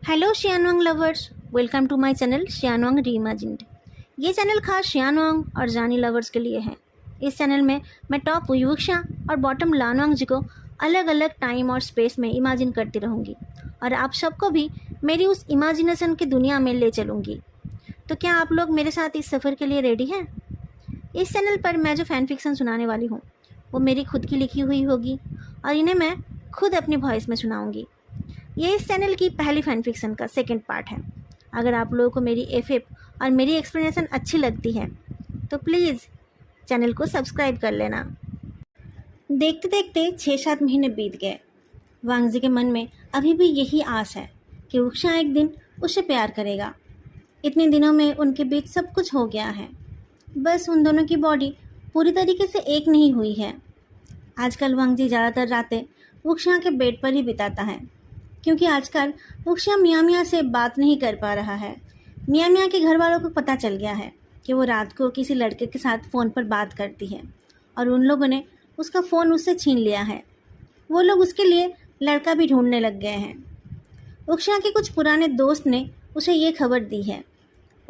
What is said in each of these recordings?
Hello Xianwang lovers, welcome to my channel Xianwang reimagined. ये channel खास Xianwang और जानी लवर्स के लिए है। इस चैनल में मैं टॉप युवक्षा और बॉटम लानवांग जी को अलग अलग टाइम और स्पेस में इमेजिन करती रहूँगी और आप सबको भी मेरी उस इमेजिनेशन की दुनिया में ले चलूँगी। तो क्या आप लोग मेरे साथ इस सफ़र के लिए रेडी हैं? इस चैनल पर मैं जो फ़ैन फिक्सन सुनाने वाली हूँ वो मेरी खुद की लिखी हुई होगी और इन्हें मैं खुद अपनी वॉइस में सुनाऊँगी। ये इस चैनल की पहली फैन फिक्सन का सेकंड पार्ट है। अगर आप लोगों को मेरी एफिप और मेरी एक्सप्लेनेशन अच्छी लगती है तो प्लीज़ चैनल को सब्सक्राइब कर लेना। देखते देखते 6-7 महीने बीत गए। वांग जी के मन में अभी भी यही आस है कि उषा एक दिन उससे प्यार करेगा। इतने दिनों में उनके बीच सब कुछ हो गया है, बस उन दोनों की बॉडी पूरी तरीके से एक नहीं हुई है। आजकल वांग जी ज़्यादातर रातें उषा के बेड पर ही बिताता है, क्योंकि आजकल उषा मियाँ मियाँ से बात नहीं कर पा रहा है। मियाँ मियाँ के घर वालों को पता चल गया है कि वो रात को किसी लड़के के साथ फ़ोन पर बात करती है और उन लोगों ने उसका फ़ोन उससे छीन लिया है। वो लोग उसके लिए लड़का भी ढूंढने लग गए हैं। उषा के कुछ पुराने दोस्त ने उसे ये खबर दी है।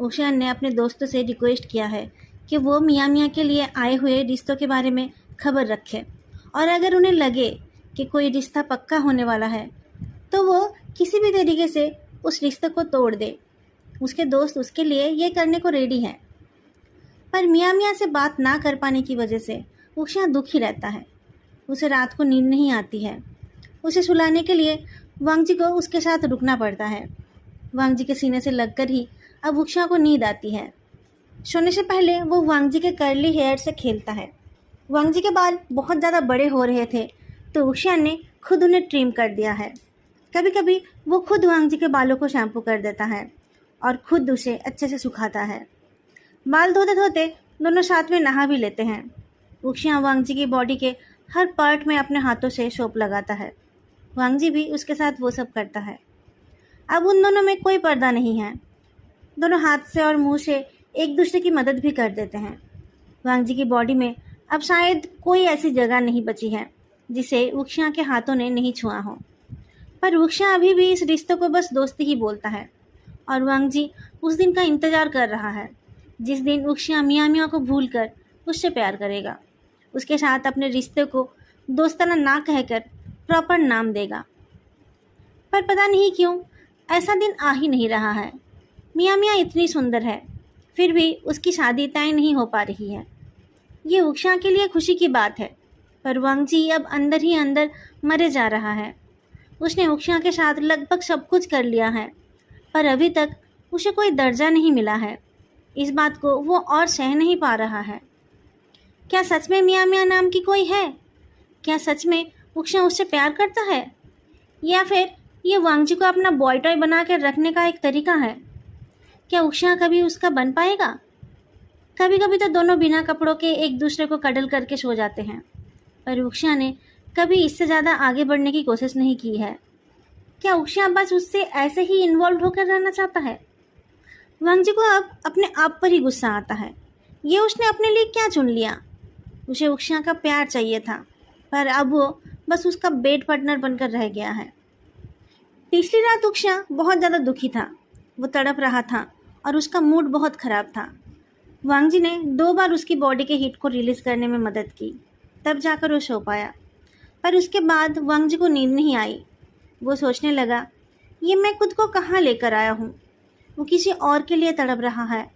उषा ने अपने दोस्तों से रिक्वेस्ट किया है कि वो मियाँ मियाँ के लिए आए हुए रिश्तों के बारे में खबर रखे और अगर उन्हें लगे कि कोई रिश्ता पक्का होने वाला है तो वो किसी भी तरीके से उस रिश्ते को तोड़ दे। उसके दोस्त उसके लिए ये करने को रेडी हैं, पर मियाँ मियाँ से बात ना कर पाने की वजह से उषा दुखी रहता है। उसे रात को नींद नहीं आती है। उसे सुलाने के लिए वांग जी को उसके साथ रुकना पड़ता है। वांग जी के सीने से लगकर ही अब उषा को नींद आती है। सोने से पहले वो वांग जी के कर्ली हेयर से खेलता है। वांग जी के बाल बहुत ज़्यादा बड़े हो रहे थे तो उषा ने खुद उन्हें ट्रिम कर दिया है। कभी कभी वो खुद वांग जी के बालों को शैम्पू कर देता है और खुद उसे अच्छे से सुखाता है। बाल धोते धोते दोनों साथ में नहा भी लेते हैं। उषा वांग जी की बॉडी के हर पार्ट में अपने हाथों से सोप लगाता है। वांग जी भी उसके साथ वो सब करता है। अब उन दोनों में कोई पर्दा नहीं है। दोनों हाथ से और मुंह से एक दूसरे की मदद भी कर देते हैं। वांग जी की बॉडी में अब शायद कोई ऐसी जगह नहीं बची है जिसे उषा के हाथों ने नहीं छुआ हो, पर उषा अभी भी इस रिश्ते को बस दोस्ती ही बोलता है और वांग जी उस दिन का इंतज़ार कर रहा है जिस दिन उषा मियाँ मियाँ को भूलकर उससे प्यार करेगा, उसके साथ अपने रिश्ते को दोस्ताना ना कहकर प्रॉपर नाम देगा। पर पता नहीं क्यों ऐसा दिन आ ही नहीं रहा है। मियाँ मियाँ इतनी सुंदर है फिर भी उसकी शादी तय नहीं हो पा रही है। ये उषा के लिए खुशी की बात है, पर वांग जी अब अंदर ही अंदर मरे जा रहा है। उसने उषा के साथ लगभग सब कुछ कर लिया है, पर अभी तक उसे कोई दर्जा नहीं मिला है। इस बात को वो और सह नहीं पा रहा है। क्या सच में मियाँ मियाँ नाम की कोई है? क्या सच में उषा उससे प्यार करता है, या फिर ये वांग जी को अपना बॉय टॉय बना कर रखने का एक तरीका है? क्या उषा कभी उसका बन पाएगा? कभी कभी तो दोनों बिना कपड़ों के एक दूसरे को कडल करके सो जाते हैं, पर उषा ने कभी इससे ज़्यादा आगे बढ़ने की कोशिश नहीं की है। क्या उषा बस उससे ऐसे ही इन्वॉल्व होकर रहना चाहता है? वांग जी को अब अपने आप पर ही गुस्सा आता है। ये उसने अपने लिए क्या चुन लिया? उसे उषा का प्यार चाहिए था, पर अब वो बस उसका बेड पार्टनर बनकर रह गया है। पिछली रात उषा बहुत ज़्यादा दुखी था। वो तड़प रहा था और उसका मूड बहुत ख़राब था। वांग जी ने 2 बार उसकी बॉडी के हीट को रिलीज़ करने में मदद की, तब जाकर वो सो पाया। पर उसके बाद वांग जी को नींद नहीं आई। वो सोचने लगा, ये मैं खुद को कहाँ लेकर आया हूँ। वो किसी और के लिए तड़प रहा है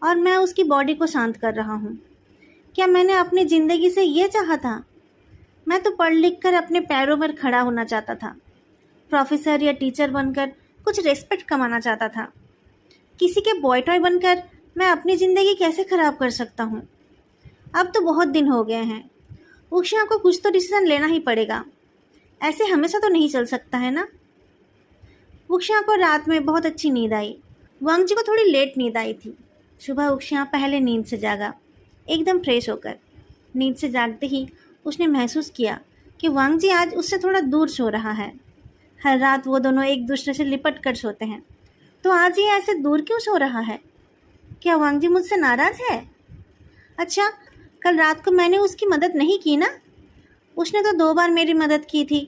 और मैं उसकी बॉडी को शांत कर रहा हूँ। क्या मैंने अपनी ज़िंदगी से ये चाहा था? मैं तो पढ़ लिख कर अपने पैरों पर खड़ा होना चाहता था। प्रोफेसर या टीचर बनकर कुछ रेस्पेक्ट कमाना चाहता था। किसी के बॉय टॉय बनकर मैं अपनी ज़िंदगी कैसे ख़राब कर सकता हूँ? अब तो बहुत दिन हो गए हैं। उषा को कुछ तो डिसीजन लेना ही पड़ेगा। ऐसे हमेशा तो नहीं चल सकता है ना। उषा को रात में बहुत अच्छी नींद आई। वांग जी को थोड़ी लेट नींद आई थी। सुबह उषा पहले नींद से जागा, एकदम फ्रेश होकर। नींद से जागते ही उसने महसूस किया कि वांग जी आज उससे थोड़ा दूर सो रहा है। हर रात वो दोनों एक दूसरे से लिपट कर सोते हैं, तो आज ये ऐसे दूर क्यों सो रहा है? क्या वांग जी मुझसे नाराज़ है? अच्छा, कल रात को मैंने उसकी मदद नहीं की ना? उसने तो 2 बार मेरी मदद की थी,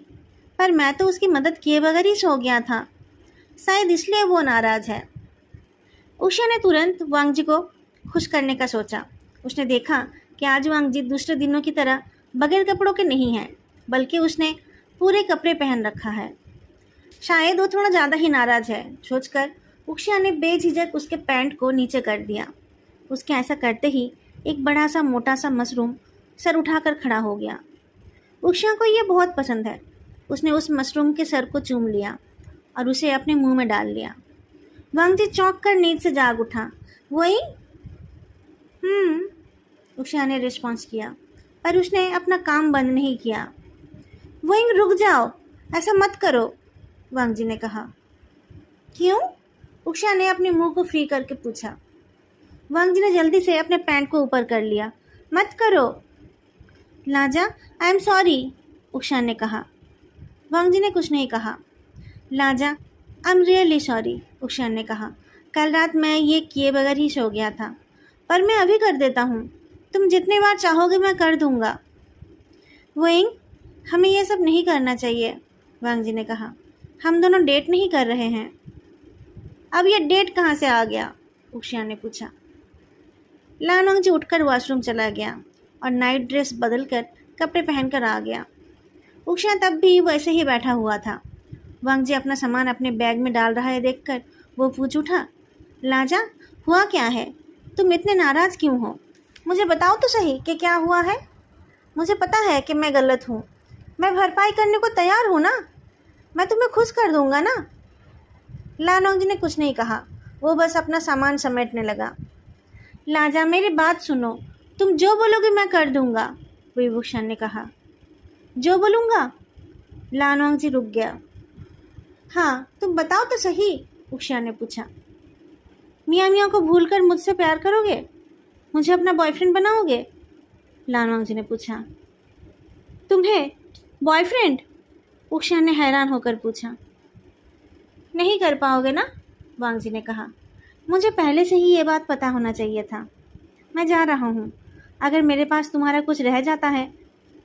पर मैं तो उसकी मदद किए बगैर ही सो गया था। शायद इसलिए वो नाराज़ है। उषा ने तुरंत वांग जी को खुश करने का सोचा। उसने देखा कि आज वांग जी दूसरे दिनों की तरह बगैर कपड़ों के नहीं हैं, बल्कि उसने पूरे कपड़े पहन रखा है। शायद वो थोड़ा ज़्यादा ही नाराज़ है, सोचकर उषा ने बेझिझक उसके पैंट को नीचे कर दिया। उसके ऐसा करते ही एक बड़ा सा मोटा सा मशरूम सर उठाकर खड़ा हो गया। उषा को ये बहुत पसंद है। उसने उस मशरूम के सर को चूम लिया और उसे अपने मुंह में डाल लिया। वांग जी चौंक कर नींद से जाग उठा। वही उषा ने रिस्पॉन्स किया, पर उसने अपना काम बंद नहीं किया। वही रुक जाओ, ऐसा मत करो, वांग जी ने कहा। क्यों? उषा ने अपने मुंह को फ्री करके पूछा। वांग जी ने जल्दी से अपने पैंट को ऊपर कर लिया। मत करो। लाजा, आई एम सॉरी, उषा ने कहा। वांग जी ने कुछ नहीं कहा। लाजा, I am really sorry, Usha ने कहा। कल रात मैं ये किए बगैर ही सो गया था, पर मैं अभी कर देता हूँ। तुम जितने बार चाहोगे मैं कर दूँगा। वोइंग, हमें ये सब नहीं करना चाहिए, वांग जी ने कहा। हम दोनों डेट नहीं कर रहे हैं। अब ये डेट कहाँ से आ गया? उषा ने पूछा। लानोंग जी उठकर वॉशरूम चला गया और नाइट ड्रेस बदलकर कपड़े पहनकर आ गया। उषा तब भी वैसे ही बैठा हुआ था। वांग जी अपना सामान अपने बैग में डाल रहा है देखकर वो पूछ उठा, लाजा, हुआ क्या है? तुम इतने नाराज़ क्यों हो? मुझे बताओ तो सही कि क्या हुआ है। मुझे पता है कि मैं गलत हूँ। मैं भरपाई करने को तैयार हूँ ना। मैं तुम्हें खुश कर दूँगा ना। लानोंग जी ने कुछ नहीं कहा। वो बस अपना सामान समेटने लगा। लाजा, मेरी बात सुनो। तुम जो बोलोगे मैं कर दूँगा, विभूषण ने कहा। जो बोलूँगा? लानोंग जी रुक गया। हाँ, तुम बताओ तो सही, उषा ने पूछा। मियाँ मियाँ को भूलकर मुझसे प्यार करोगे? मुझे अपना बॉयफ्रेंड बनाओगे? लानोंग जी ने पूछा। तुम्हें बॉयफ्रेंड? उषा ने हैरान होकर पूछा। नहीं कर पाओगे ना, वांग जी ने कहा। मुझे पहले से ही ये बात पता होना चाहिए था। मैं जा रहा हूँ। अगर मेरे पास तुम्हारा कुछ रह जाता है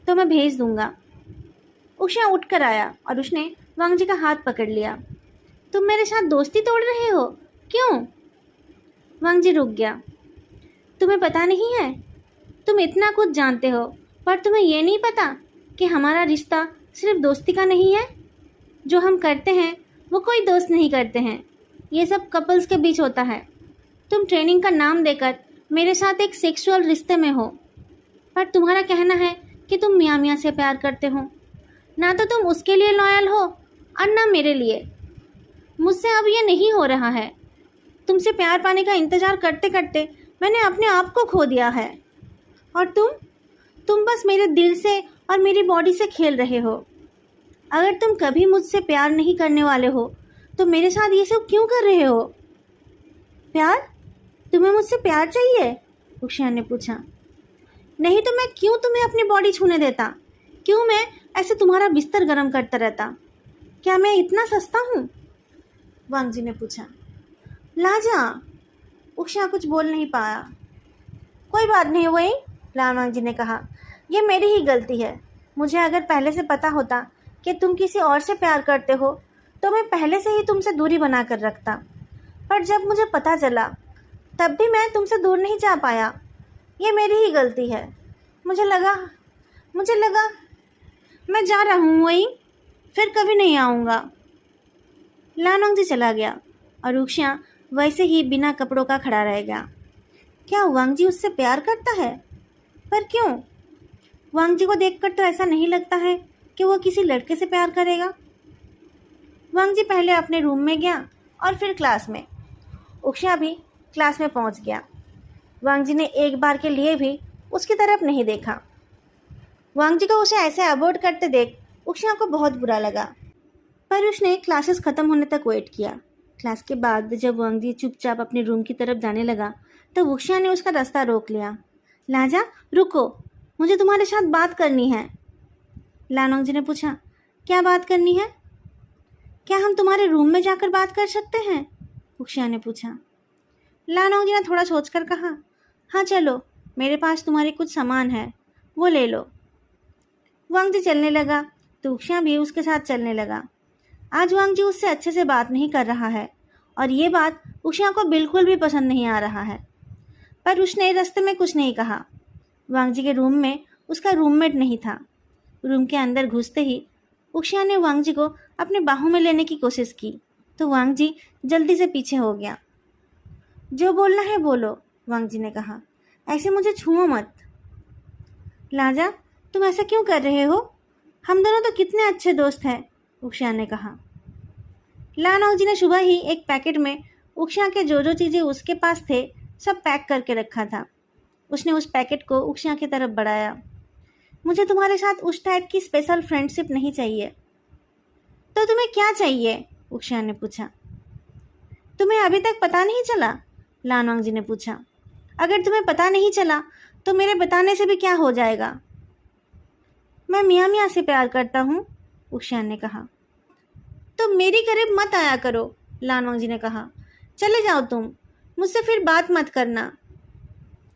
तो मैं भेज दूँगा। उषा उठकर आया और उसने वांग जी का हाथ पकड़ लिया। तुम मेरे साथ दोस्ती तोड़ रहे हो? क्यों? वांग जी रुक गया। तुम्हें पता नहीं है? तुम इतना कुछ जानते हो, पर तुम्हें ये नहीं पता कि हमारा रिश्ता सिर्फ दोस्ती का नहीं है। जो हम करते हैं वो कोई दोस्त नहीं करते हैं। ये सब कपल्स के बीच होता है। तुम ट्रेनिंग का नाम देकर मेरे साथ एक सेक्सुअल रिश्ते में हो, पर तुम्हारा कहना है कि तुम मियाँ मियाँ से प्यार करते हो। ना तो तुम उसके लिए लॉयल हो और ना मेरे लिए। मुझसे अब ये नहीं हो रहा है। तुमसे प्यार पाने का इंतज़ार करते करते मैंने अपने आप को खो दिया है। और तुम बस मेरे दिल से और मेरी बॉडी से खेल रहे हो। अगर तुम कभी मुझसे प्यार नहीं करने वाले हो तो मेरे साथ ये सब क्यों कर रहे हो? प्यार? तुम्हें मुझसे प्यार चाहिए? उषा ने पूछा। नहीं तो मैं क्यों तुम्हें अपनी बॉडी छूने देता? क्यों मैं ऐसे तुम्हारा बिस्तर गर्म करता रहता? क्या मैं इतना सस्ता हूँ? वांग जी ने पूछा। लाजा, उषा कुछ बोल नहीं पाया। कोई बात नहीं वही, लानोंग जी ने कहा। ये मेरी ही गलती है। मुझे अगर पहले से पता होता कि तुम किसी और से प्यार करते हो तो मैं पहले से ही तुमसे दूरी बना कर रखता। पर जब मुझे पता चला तब भी मैं तुमसे दूर नहीं जा पाया। ये मेरी ही गलती है। मुझे लगा मैं जा रहा हूँ वही, फिर कभी नहीं आऊँगा। लानोंग जी चला गया और उषा वैसे ही बिना कपड़ों का खड़ा रह गया। क्या वांग जी उससे प्यार करता है? पर क्यों? वांग जी को देखकर तो ऐसा नहीं लगता है कि वो किसी लड़के से प्यार करेगा। वांग जी पहले अपने रूम में गया और फिर क्लास में। उषा भी क्लास में पहुंच गया। वांग जी ने एक बार के लिए भी उसकी तरफ नहीं देखा। वांग जी को उसे ऐसे अवॉइड करते देख उषा को बहुत बुरा लगा, पर उसने क्लासेस ख़त्म होने तक वेट किया। क्लास के बाद जब वांग जी चुपचाप अपने रूम की तरफ जाने लगा तब उषा ने उसका रास्ता रोक लिया। लाजा, रुको, मुझे तुम्हारे साथ बात करनी है। लानोंग जी ने पूछा। क्या बात करनी है? क्या हम तुम्हारे रूम में जाकर बात कर सकते हैं? उषा ने पूछा। लानोंग जी ने थोड़ा सोचकर कहा, हाँ चलो, मेरे पास तुम्हारे कुछ सामान है, वो ले लो। वांग जी चलने लगा तो उषा भी उसके साथ चलने लगा। आज वांग जी उससे अच्छे से बात नहीं कर रहा है और ये बात उषा को बिल्कुल भी पसंद नहीं आ रहा है। पर उसने रास्ते में कुछ नहीं कहा। वांग जी के रूम में उसका रूममेट नहीं था। रूम के अंदर घुसते ही उषा ने वांग जी को अपने बाहों में लेने की कोशिश की तो वांग जी जल्दी से पीछे हो गया। जो बोलना है बोलो, वांग जी ने कहा, ऐसे मुझे छुओ मत। लाजा, तुम ऐसा क्यों कर रहे हो? हम दोनों तो कितने अच्छे दोस्त हैं, उषा ने कहा। लानोंग जी ने सुबह ही एक पैकेट में उषा के जो चीज़ें उसके पास थे सब पैक करके रखा था। उसने उस पैकेट को उषा की तरफ बढ़ाया। मुझे तुम्हारे साथ उस टाइप की स्पेशल फ्रेंडशिप नहीं चाहिए। तो तुम्हें क्या चाहिए? उषा ने पूछा। तुम्हें अभी तक पता नहीं चला? लानोंग जी ने पूछा। अगर तुम्हें पता नहीं चला तो मेरे बताने से भी क्या हो जाएगा? मैं मियाँ मियाँ से प्यार करता हूँ, उषा ने कहा। तो मेरी करीब मत आया करो, लानोंग जी ने कहा। चले जाओ तुम, मुझसे फिर बात मत करना।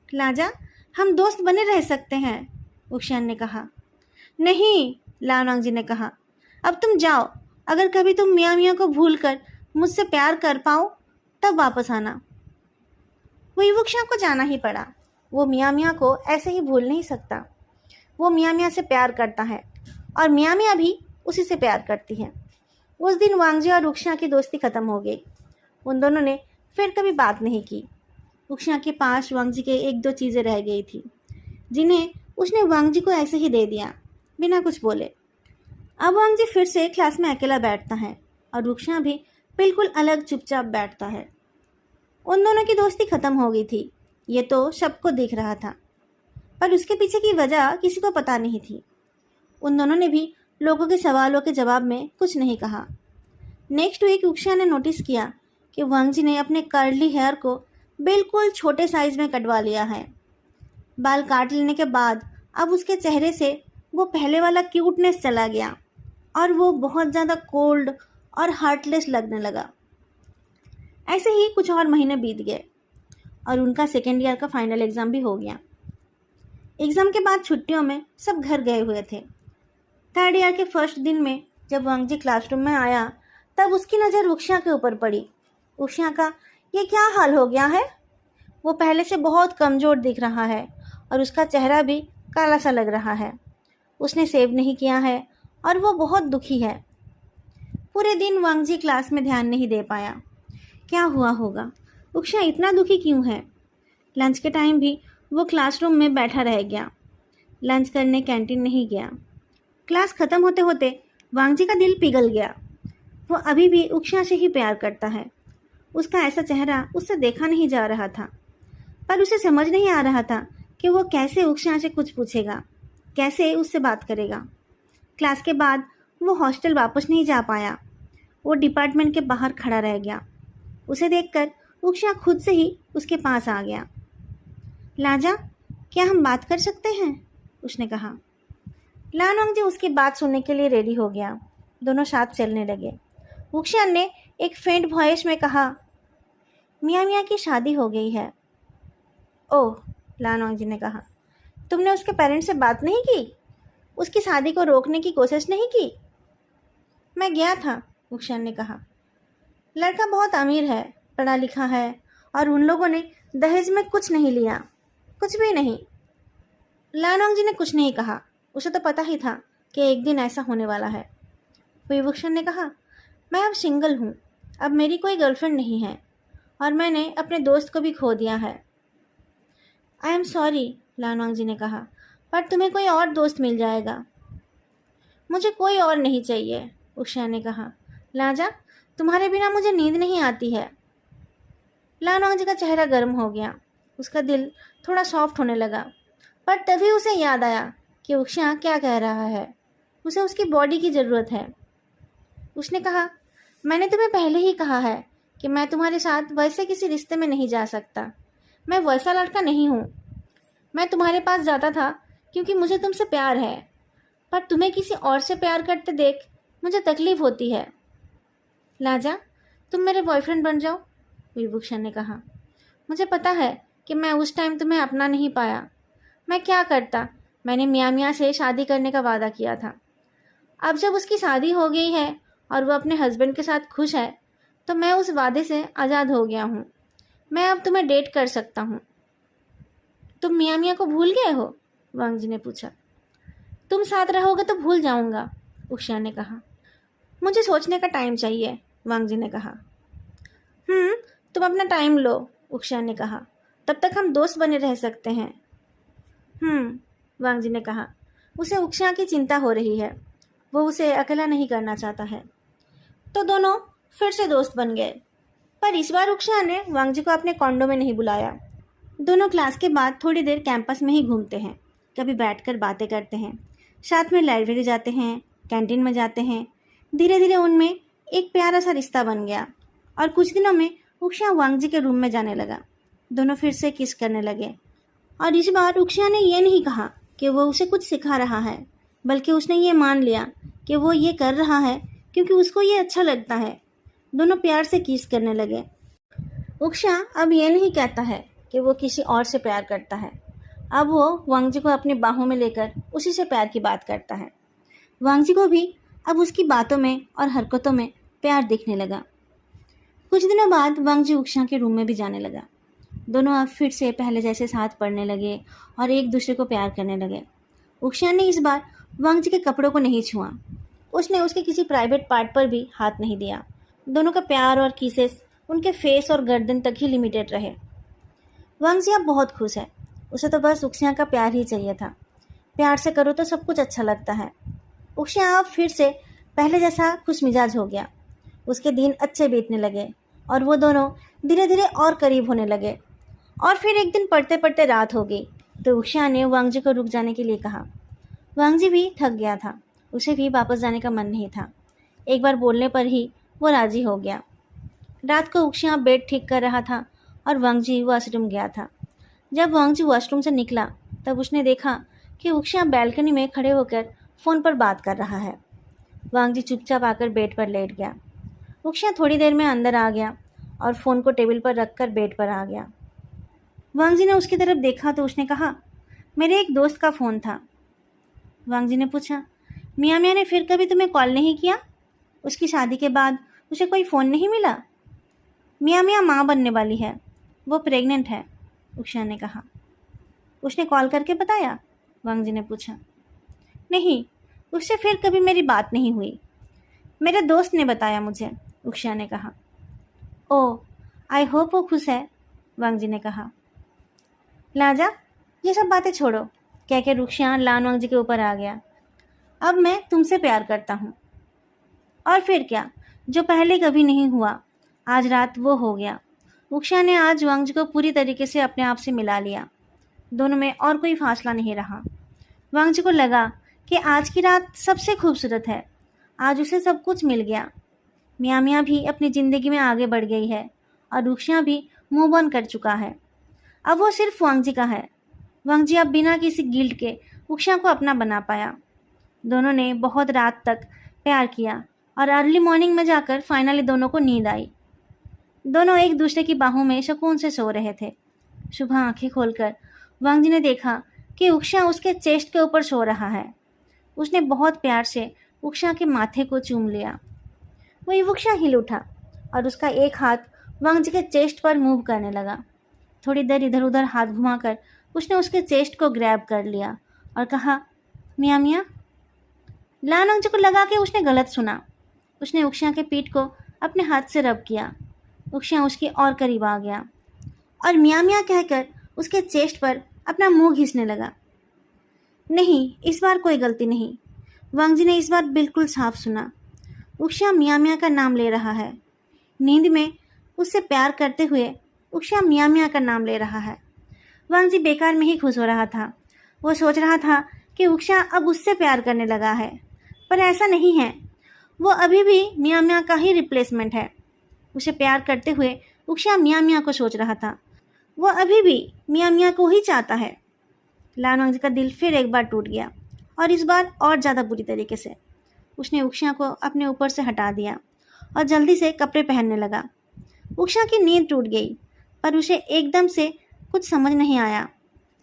लाजा, हम दोस्त बने रह सकते हैं, उषा ने कहा। नहीं, लानोंग जी ने कहा। अब तुम जाओ। अगर कभी तुम मियाँ मियाँ को भूल कर मुझसे प्यार कर पाओ तब वापस आना। वो युवक्षा को जाना ही पड़ा। वो मियाँ मियाँ को ऐसे ही भूल नहीं सकता। वो मियाँ मियाँ से प्यार करता है और मियाँ मियाँ भी उसी से प्यार करती है। उस दिन वांगजी और उषा की दोस्ती खत्म हो गई। उन दोनों ने फिर कभी बात नहीं की। उषा के पास वांगजी के एक दो चीज़ें रह गई थी जिन्हें उसने वांगजी को ऐसे ही दे दिया बिना कुछ बोले। अब वांगजी फिर से क्लास में अकेला बैठता है और उषा भी बिल्कुल अलग चुपचाप बैठता है। उन दोनों की दोस्ती खत्म हो गई थी, ये तो सबको दिख रहा था, पर उसके पीछे की वजह किसी को पता नहीं थी। उन दोनों ने भी लोगों के सवालों के जवाब में कुछ नहीं कहा। नेक्स्ट वीक उषा ने नोटिस किया कि वांगजी ने अपने कर्ली हेयर को बिल्कुल छोटे साइज में कटवा लिया है। बाल काट लेने के बाद अब उसके चेहरे से वो पहले वाला क्यूटनेस चला गया और वो बहुत ज़्यादा कोल्ड और हार्टलेस लगने लगा। ऐसे ही कुछ और महीने बीत गए और उनका सेकेंड ईयर का फाइनल एग्ज़ाम भी हो गया। एग्ज़ाम के बाद छुट्टियों में सब घर गए हुए थे। थर्ड ईयर के फर्स्ट दिन में जब वांगजी क्लासरूम में आया तब उसकी नज़र उषा के ऊपर पड़ी। उषा का ये क्या हाल हो गया है? वो पहले से बहुत कमज़ोर दिख रहा है और उसका चेहरा भी काला सा लग रहा है। उसने सेव नहीं किया है और वो बहुत दुखी है। पूरे दिन वांगजी क्लास में ध्यान नहीं दे पाया। क्या हुआ होगा? उषा इतना दुखी क्यों है? लंच के टाइम भी वो क्लासरूम में बैठा रह गया। लंच करने कैंटीन नहीं गया। क्लास ख़त्म होते होते वांगजी का दिल पिघल गया। वो अभी भी उषा से ही प्यार करता है। उसका ऐसा चेहरा उससे देखा नहीं जा रहा था, पर उसे समझ नहीं आ रहा था कि वो कैसे उषा से कुछ पूछेगा, कैसे उससे बात करेगा। क्लास के बाद वो हॉस्टल वापस नहीं जा पाया। वो डिपार्टमेंट के बाहर खड़ा रह गया। उसे देखकर उषा खुद से ही उसके पास आ गया। लाजा, क्या हम बात कर सकते हैं? उसने कहा। लानोंग जी उसकी बात सुनने के लिए रेडी हो गया। दोनों साथ चलने लगे। उषा ने एक फेंट वॉइस में कहा, मियाँ मियाँ की शादी हो गई है। ओह, लानोंग जी ने कहा, तुमने उसके पेरेंट्स से बात नहीं की? उसकी शादी को रोकने की कोशिश नहीं की? मैं गया था, उषा ने कहा। लड़का बहुत अमीर है, पढ़ा लिखा है और उन लोगों ने दहेज में कुछ नहीं लिया, कुछ भी नहीं। लानोंग जी ने कुछ नहीं कहा। उसे तो पता ही था कि एक दिन ऐसा होने वाला है। विभूषण ने कहा, मैं अब सिंगल हूँ। अब मेरी कोई गर्लफ्रेंड नहीं है और मैंने अपने दोस्त को भी खो दिया है। आई एम सॉरी, लानोंग जी ने कहा, पर तुम्हें कोई और दोस्त मिल जाएगा। मुझे कोई और नहीं चाहिए, उषा ने कहा। लाजा, तुम्हारे बिना मुझे नींद नहीं आती है। लानोंग जी का चेहरा गर्म हो गया। उसका दिल थोड़ा सॉफ्ट होने लगा, पर तभी उसे याद आया कि उषा क्या कह रहा है। उसे उसकी बॉडी की ज़रूरत है। उसने कहा, मैंने तुम्हें पहले ही कहा है कि मैं तुम्हारे साथ वैसे किसी रिश्ते में नहीं जा सकता। मैं वैसा लड़का नहीं हूँ। मैं तुम्हारे पास जाता था क्योंकि मुझे तुमसे प्यार है, पर तुम्हें किसी और से प्यार करते देख मुझे तकलीफ़ होती है। लाजा, तुम मेरे बॉयफ्रेंड बन जाओ, विभूषण ने कहा। मुझे पता है कि मैं उस टाइम तुम्हें अपना नहीं पाया। मैं क्या करता? मैंने मियाँ मियाँ से शादी करने का वादा किया था। अब जब उसकी शादी हो गई है और वो अपने हस्बैंड के साथ खुश है तो मैं उस वादे से आज़ाद हो गया हूँ। मैं अब तुम्हें डेट कर सकता हूँ। तुम मियाँ मियाँ को भूल गए हो? वांग जी ने पूछा। तुम साथ रहोगे तो भूल जाऊंगा, उषा ने कहा। मुझे सोचने का टाइम चाहिए, वांग जी ने कहा। तुम अपना टाइम लो, उषा ने कहा। तब तक हम दोस्त बने रह सकते हैं। वांग जी ने कहा। उसे उषा की चिंता हो रही है, वो उसे अकेला नहीं करना चाहता है। तो दोनों फिर से दोस्त बन गए। पर इस बार उषा ने वांग जी को अपने कॉन्डो में नहीं बुलाया। दोनों क्लास के बाद थोड़ी देर कैंपस में ही घूमते हैं, कभी बैठकर बातें करते हैं, साथ में लाइब्रेरी जाते हैं, कैंटीन में जाते हैं। धीरे धीरे उनमें एक प्यारा सा रिश्ता बन गया और कुछ दिनों में उषा वांग जी के रूम में जाने लगा। दोनों फिर से किस करने लगे और इस बार उषा ने ये नहीं कहा कि वो उसे कुछ सिखा रहा है, बल्कि उसने ये मान लिया कि वो ये कर रहा है क्योंकि उसको ये अच्छा लगता है। दोनों प्यार से किस करने लगे। उषा अब ये नहीं कहता है कि वो किसी और से प्यार करता है। अब वो वांग जी को अपनी बाहों में लेकर उसी से प्यार की बात करता है। वांग जी को भी अब उसकी बातों में और हरकतों में प्यार दिखने लगा। कुछ दिनों बाद वांग जी उषा के रूम में भी जाने लगा। दोनों अब फिर से पहले जैसे साथ पढ़ने लगे और एक दूसरे को प्यार करने लगे। उषा ने इस बार वांग जी के कपड़ों को नहीं छुआ। उसने उसके किसी प्राइवेट पार्ट पर भी हाथ नहीं दिया। दोनों का प्यार और किसेस उनके फेस और गर्दन तक ही लिमिटेड रहे। वांग जी अब बहुत खुश है। उसे तो बस उषा का प्यार ही चाहिए था। प्यार से करो तो सब कुछ अच्छा लगता है। उषा अब फिर से पहले जैसा खुश मिजाज हो गया। उसके दिन अच्छे बीतने लगे और वो दोनों धीरे धीरे और करीब होने लगे। और फिर एक दिन पढ़ते पढ़ते रात हो गई तो उषा ने वांग जी को रुक जाने के लिए कहा। वांग जी भी थक गया था, उसे भी वापस जाने का मन नहीं था। एक बार बोलने पर ही वो राजी हो गया। रात को उषा बेड ठीक कर रहा था और वांग जी वॉशरूम गया था। जब वांग जी वॉशरूम से निकला तब उसने देखा कि उषा बैल्कनी में खड़े होकर फ़ोन पर बात कर रहा है। वांग जी चुपचाप आकर बेड पर लेट गया। उषा थोड़ी देर में अंदर आ गया और फ़ोन को टेबल पर रखकर बेड पर आ गया। वांग जी ने उसकी तरफ देखा तो उसने कहा, मेरे एक दोस्त का फ़ोन था। वांग जी ने पूछा, मियाँ मियाँ ने फिर कभी तुम्हें कॉल नहीं किया? उसकी शादी के बाद उसे कोई फ़ोन नहीं मिला? मियाँ मियाँ माँ बनने वाली है, वो प्रेग्नेंट है, उषा ने कहा। उसने कॉल करके बताया? वांग जी ने पूछा। नहीं, उससे फिर कभी मेरी बात नहीं हुई। मेरे दोस्त ने बताया मुझे, उषा ने कहा। ओह, आई होप वो खुश है, वांग जी ने कहा। लाजा, ये सब बातें छोड़ो, कहकर उषा लान वांग जी के ऊपर आ गया। अब मैं तुमसे प्यार करता हूँ। और फिर क्या, जो पहले कभी नहीं हुआ, आज रात वो हो गया। उषा ने आज वांग जी को पूरी तरीके से अपने आप से मिला लिया। दोनों में और कोई फासला नहीं रहा। वांग जी को लगा कि आज की रात सबसे खूबसूरत है। आज उसे सब कुछ मिल गया। मियाँ मियाँ भी अपनी ज़िंदगी में आगे बढ़ गई है और उषा भी मूव ऑन कर चुका है। अब वो सिर्फ वांग जी का है। वांग जी अब बिना किसी गिल्ट के उषा को अपना बना पाया। दोनों ने बहुत रात तक प्यार किया और अर्ली मॉर्निंग में जाकर फाइनली दोनों को नींद आई। दोनों एक दूसरे की बाहों में सुकून से सो रहे थे। सुबह आंखें खोलकर वांग जी ने देखा कि उषा उसके चेस्ट के ऊपर सो रहा है। उसने बहुत प्यार से उषा के माथे को चूम लिया। वही उषा हिल उठा और उसका एक हाथ वांग जी के चेस्ट पर मूव करने लगा। थोड़ी देर इधर उधर हाथ घुमाकर उसने उसके चेस्ट को ग्रैब कर लिया और कहा, मियाँ मियाँ। लान वांग जी को लगा कि उसने गलत सुना। उसने उषा के पीठ को अपने हाथ से रब किया। उषा उसके और करीब आ गया और मियाँ मियाँ कहकर उसके चेस्ट पर अपना मुंह घिसने लगा। नहीं, इस बार कोई गलती नहीं। वांग जी ने इस बार बिल्कुल साफ सुना। उषा मियाँ मियाँ का नाम ले रहा है। नींद में उससे प्यार करते हुए उषा मियाँ मियाँ का नाम ले रहा है। वांग जी बेकार में ही खुश हो रहा था। वो सोच रहा था कि उषा अब उससे प्यार करने लगा है, पर ऐसा नहीं है। वो अभी भी मियाँ मियाँ का ही रिप्लेसमेंट है। उसे प्यार करते हुए उषा मियाँ मियाँ को सोच रहा था। वो अभी भी मियाँ मियाँ को ही चाहता है। लान वांग जी का दिल फिर एक बार टूट गया और इस बार और ज़्यादा बुरी तरीके से। उसने उषा को अपने ऊपर से हटा दिया और जल्दी से कपड़े पहनने लगा। उषा की नींद टूट गई, पर उसे एकदम से कुछ समझ नहीं आया।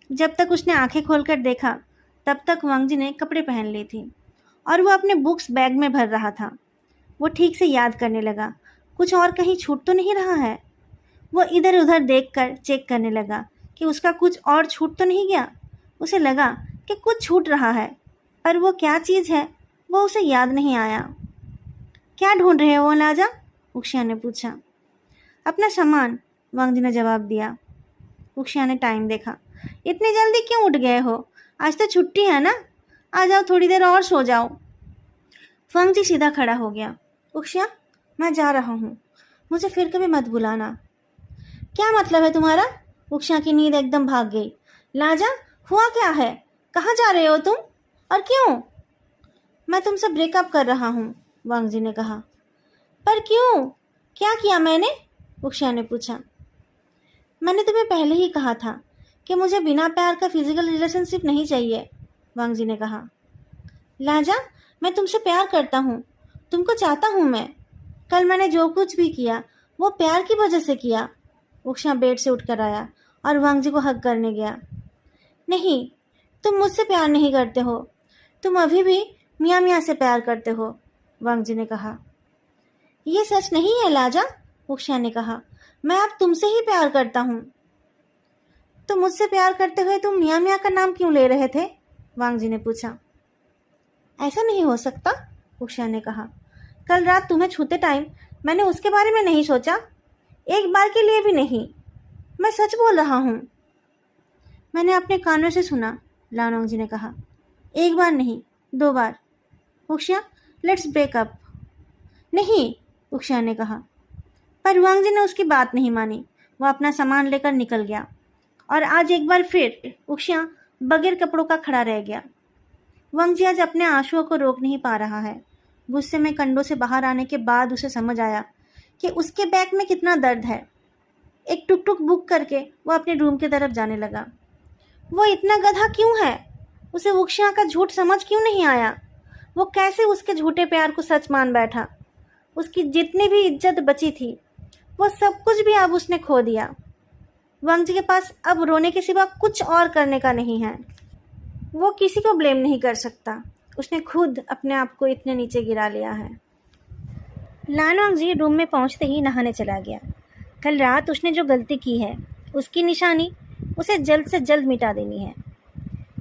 जब तक उसने आंखें खोलकर देखा तब तक वांग जी ने कपड़े पहन ली थी और वो अपने बुक्स बैग में भर रहा था। वो ठीक से याद करने लगा, कुछ और कहीं छूट तो नहीं रहा है। वो इधर उधर देखकर चेक करने लगा कि उसका कुछ और छूट तो नहीं गया। उसे लगा कि कुछ छूट रहा है, पर वो क्या चीज़ है वो उसे याद नहीं आया। क्या ढूंढ रहे हो लाजा? उक्षिया ने पूछा। अपना सामान, वांग जी ने जवाब दिया। उक्षिया ने टाइम देखा। इतनी जल्दी क्यों उठ गए हो? आज तो छुट्टी है ना, आ जाओ, थोड़ी देर और सो जाओ। वांग जी सीधा खड़ा हो गया। उक्षिया, मैं जा रहा हूँ, मुझे फिर कभी मत बुलाना। क्या मतलब है तुम्हारा? उक्षिया की नींद एकदम भाग गई। लाजा, हुआ क्या है? कहाँ जा रहे हो तुम और क्यों? मैं तुमसे ब्रेकअप कर रहा हूँ, वांग जी ने कहा। पर क्यों? क्या किया मैंने? उक्षिया ने पूछा। मैंने तुम्हें पहले ही कहा था कि मुझे बिना प्यार का फिजिकल रिलेशनशिप नहीं चाहिए, वांग जी ने कहा। लाजा, मैं तुमसे प्यार करता हूँ, तुमको चाहता हूँ मैं। कल मैंने जो कुछ भी किया वो प्यार की वजह से किया। उक्षिया बेड से उठकर आया और वांग जी को हग करने गया। नहीं, तुम मुझसे प्यार नहीं करते हो, तुम अभी भी मियाँ मियाँ से प्यार करते हो, वांग जी ने कहा। ये सच नहीं है लाजा, उक्षिया ने कहा। मैं अब तुमसे ही प्यार करता हूँ। तो मुझसे प्यार करते हुए तुम मियाँ मियाँ का नाम क्यों ले रहे थे? वांग जी ने पूछा। ऐसा नहीं हो सकता, उक्षिया ने कहा। कल रात तुम्हें छूते टाइम मैंने उसके बारे में नहीं सोचा, एक बार के लिए भी नहीं। मैं सच बोल रहा हूँ। मैंने अपने कानों से सुना, लानोंग जी ने कहा। एक बार नहीं, 2 बार। उक्षिया, लेट्स ब्रेकअप। नहीं, उक्षिया ने कहा। पर वांग जी ने उसकी बात नहीं मानी। वह अपना सामान लेकर निकल गया और आज एक बार फिर उक्षिया बगैर कपड़ों का खड़ा रह गया। वांग जी आज अपने आंसुओं को रोक नहीं पा रहा है। गुस्से में कंडों से बाहर आने के बाद उसे समझ आया कि उसके बैग में कितना दर्द है। एक टुक टुक बुक करके वो अपने रूम की तरफ जाने लगा। वो इतना गधा क्यों है? उसे उक्षिया का झूठ समझ क्यों नहीं आया? वो कैसे उसके झूठे प्यार को सच मान बैठा? उसकी जितनी भी इज्जत बची थी वो सब कुछ भी अब उसने खो दिया। वांग जी के पास अब रोने के सिवा कुछ और करने का नहीं है। वो किसी को ब्लेम नहीं कर सकता, उसने खुद अपने आप को इतने नीचे गिरा लिया है। लानवांग जी रूम में पहुंचते ही नहाने चला गया। कल रात उसने जो गलती की है उसकी निशानी उसे जल्द से जल्द मिटा देनी है।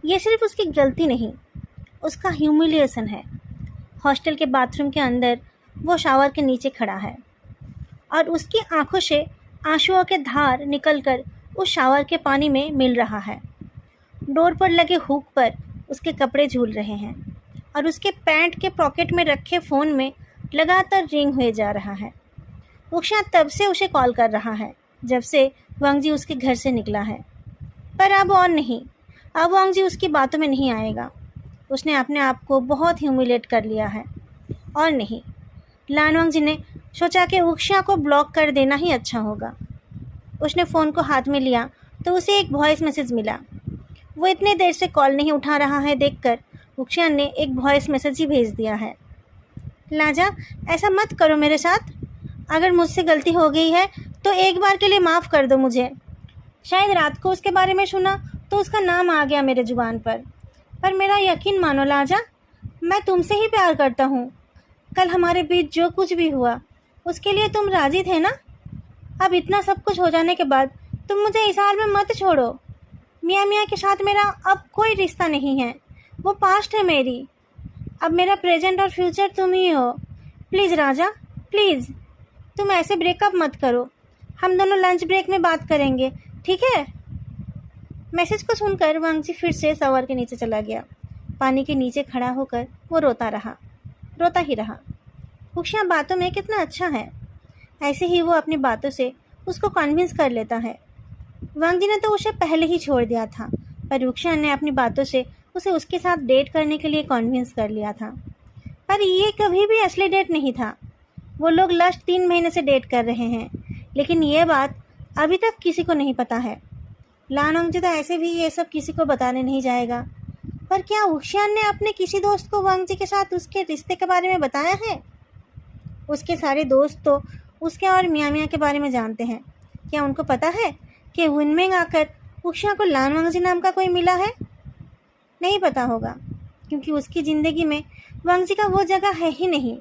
ये सिर्फ उसकी गलती नहीं, उसका ह्यूमिलिएशन है। हॉस्टल के बाथरूम के अंदर वो शावर के नीचे खड़ा है और उसकी आंखों से आंसुओं के धार निकलकर उस शावर के पानी में मिल रहा है। डोर पर लगे हुक पर उसके कपड़े झूल रहे हैं और उसके पैंट के पॉकेट में रखे फ़ोन में लगातार रिंग हुए जा रहा है। उक्षिया तब से उसे कॉल कर रहा है जब से वांग जी उसके घर से निकला है, पर अब और नहीं। अब वांग जी उसकी बातों में नहीं आएगा। उसने अपने आप को बहुत ह्यूमिलेट कर लिया है। और नहीं, लानवांग जी ने सोचा कि उक्षिया को ब्लॉक कर देना ही अच्छा होगा। उसने फ़ोन को हाथ में लिया तो उसे एक वॉइस मैसेज मिला। वो इतने देर से कॉल नहीं उठा रहा है देखकर उक्षिया ने एक वॉइस मैसेज ही भेज दिया है। लाजा, ऐसा मत करो मेरे साथ। अगर मुझसे गलती हो गई है तो एक बार के लिए माफ़ कर दो मुझे। शायद रात को उसके बारे में सुना तो उसका नाम आ गया मेरे जुबान पर मेरा यकीन मानो लाजा, मैं तुमसे ही प्यार करता हूँ। कल हमारे बीच जो कुछ भी हुआ उसके लिए तुम राज़ी थे ना? अब इतना सब कुछ हो जाने के बाद तुम मुझे इस हाल में मत छोड़ो। मियाँ मियाँ के साथ मेरा अब कोई रिश्ता नहीं है, वो पास्ट है मेरी। अब मेरा प्रेजेंट और फ्यूचर तुम ही हो। प्लीज़ राजा, प्लीज़ तुम ऐसे ब्रेकअप मत करो। हम दोनों लंच ब्रेक में बात करेंगे, ठीक है? मैसेज को सुनकर वांग जी फिर से शावर के नीचे चला गया। पानी के नीचे खड़ा होकर वो रोता ही रहा। उक्षिया बातों में कितना अच्छा है, ऐसे ही वो अपनी बातों से उसको कन्विंस कर लेता है। वांग जी ने तो उसे पहले ही छोड़ दिया था, पर उक्षिया ने अपनी बातों से उसे उसके साथ डेट करने के लिए कन्विंस कर लिया था। पर ये कभी भी असली डेट नहीं था। वो लोग लास्ट 3 महीने से डेट कर रहे हैं, लेकिन ये बात अभी तक किसी को नहीं पता है। लानोंग जी तो ऐसे भी ये सब किसी को बताने नहीं जाएगा। पर क्या उक्षिया ने अपने किसी दोस्त को वांग जी के साथ उसके रिश्ते के बारे में बताया है? उसके सारे दोस्त तो उसके और मियाँ मियाँ के बारे में जानते हैं। क्या उनको पता है कि विनमेंग आकर उक्षिया को लानवांग जी नाम का कोई मिला है? नहीं पता होगा, क्योंकि उसकी ज़िंदगी में वांग जी का वो जगह है ही नहीं।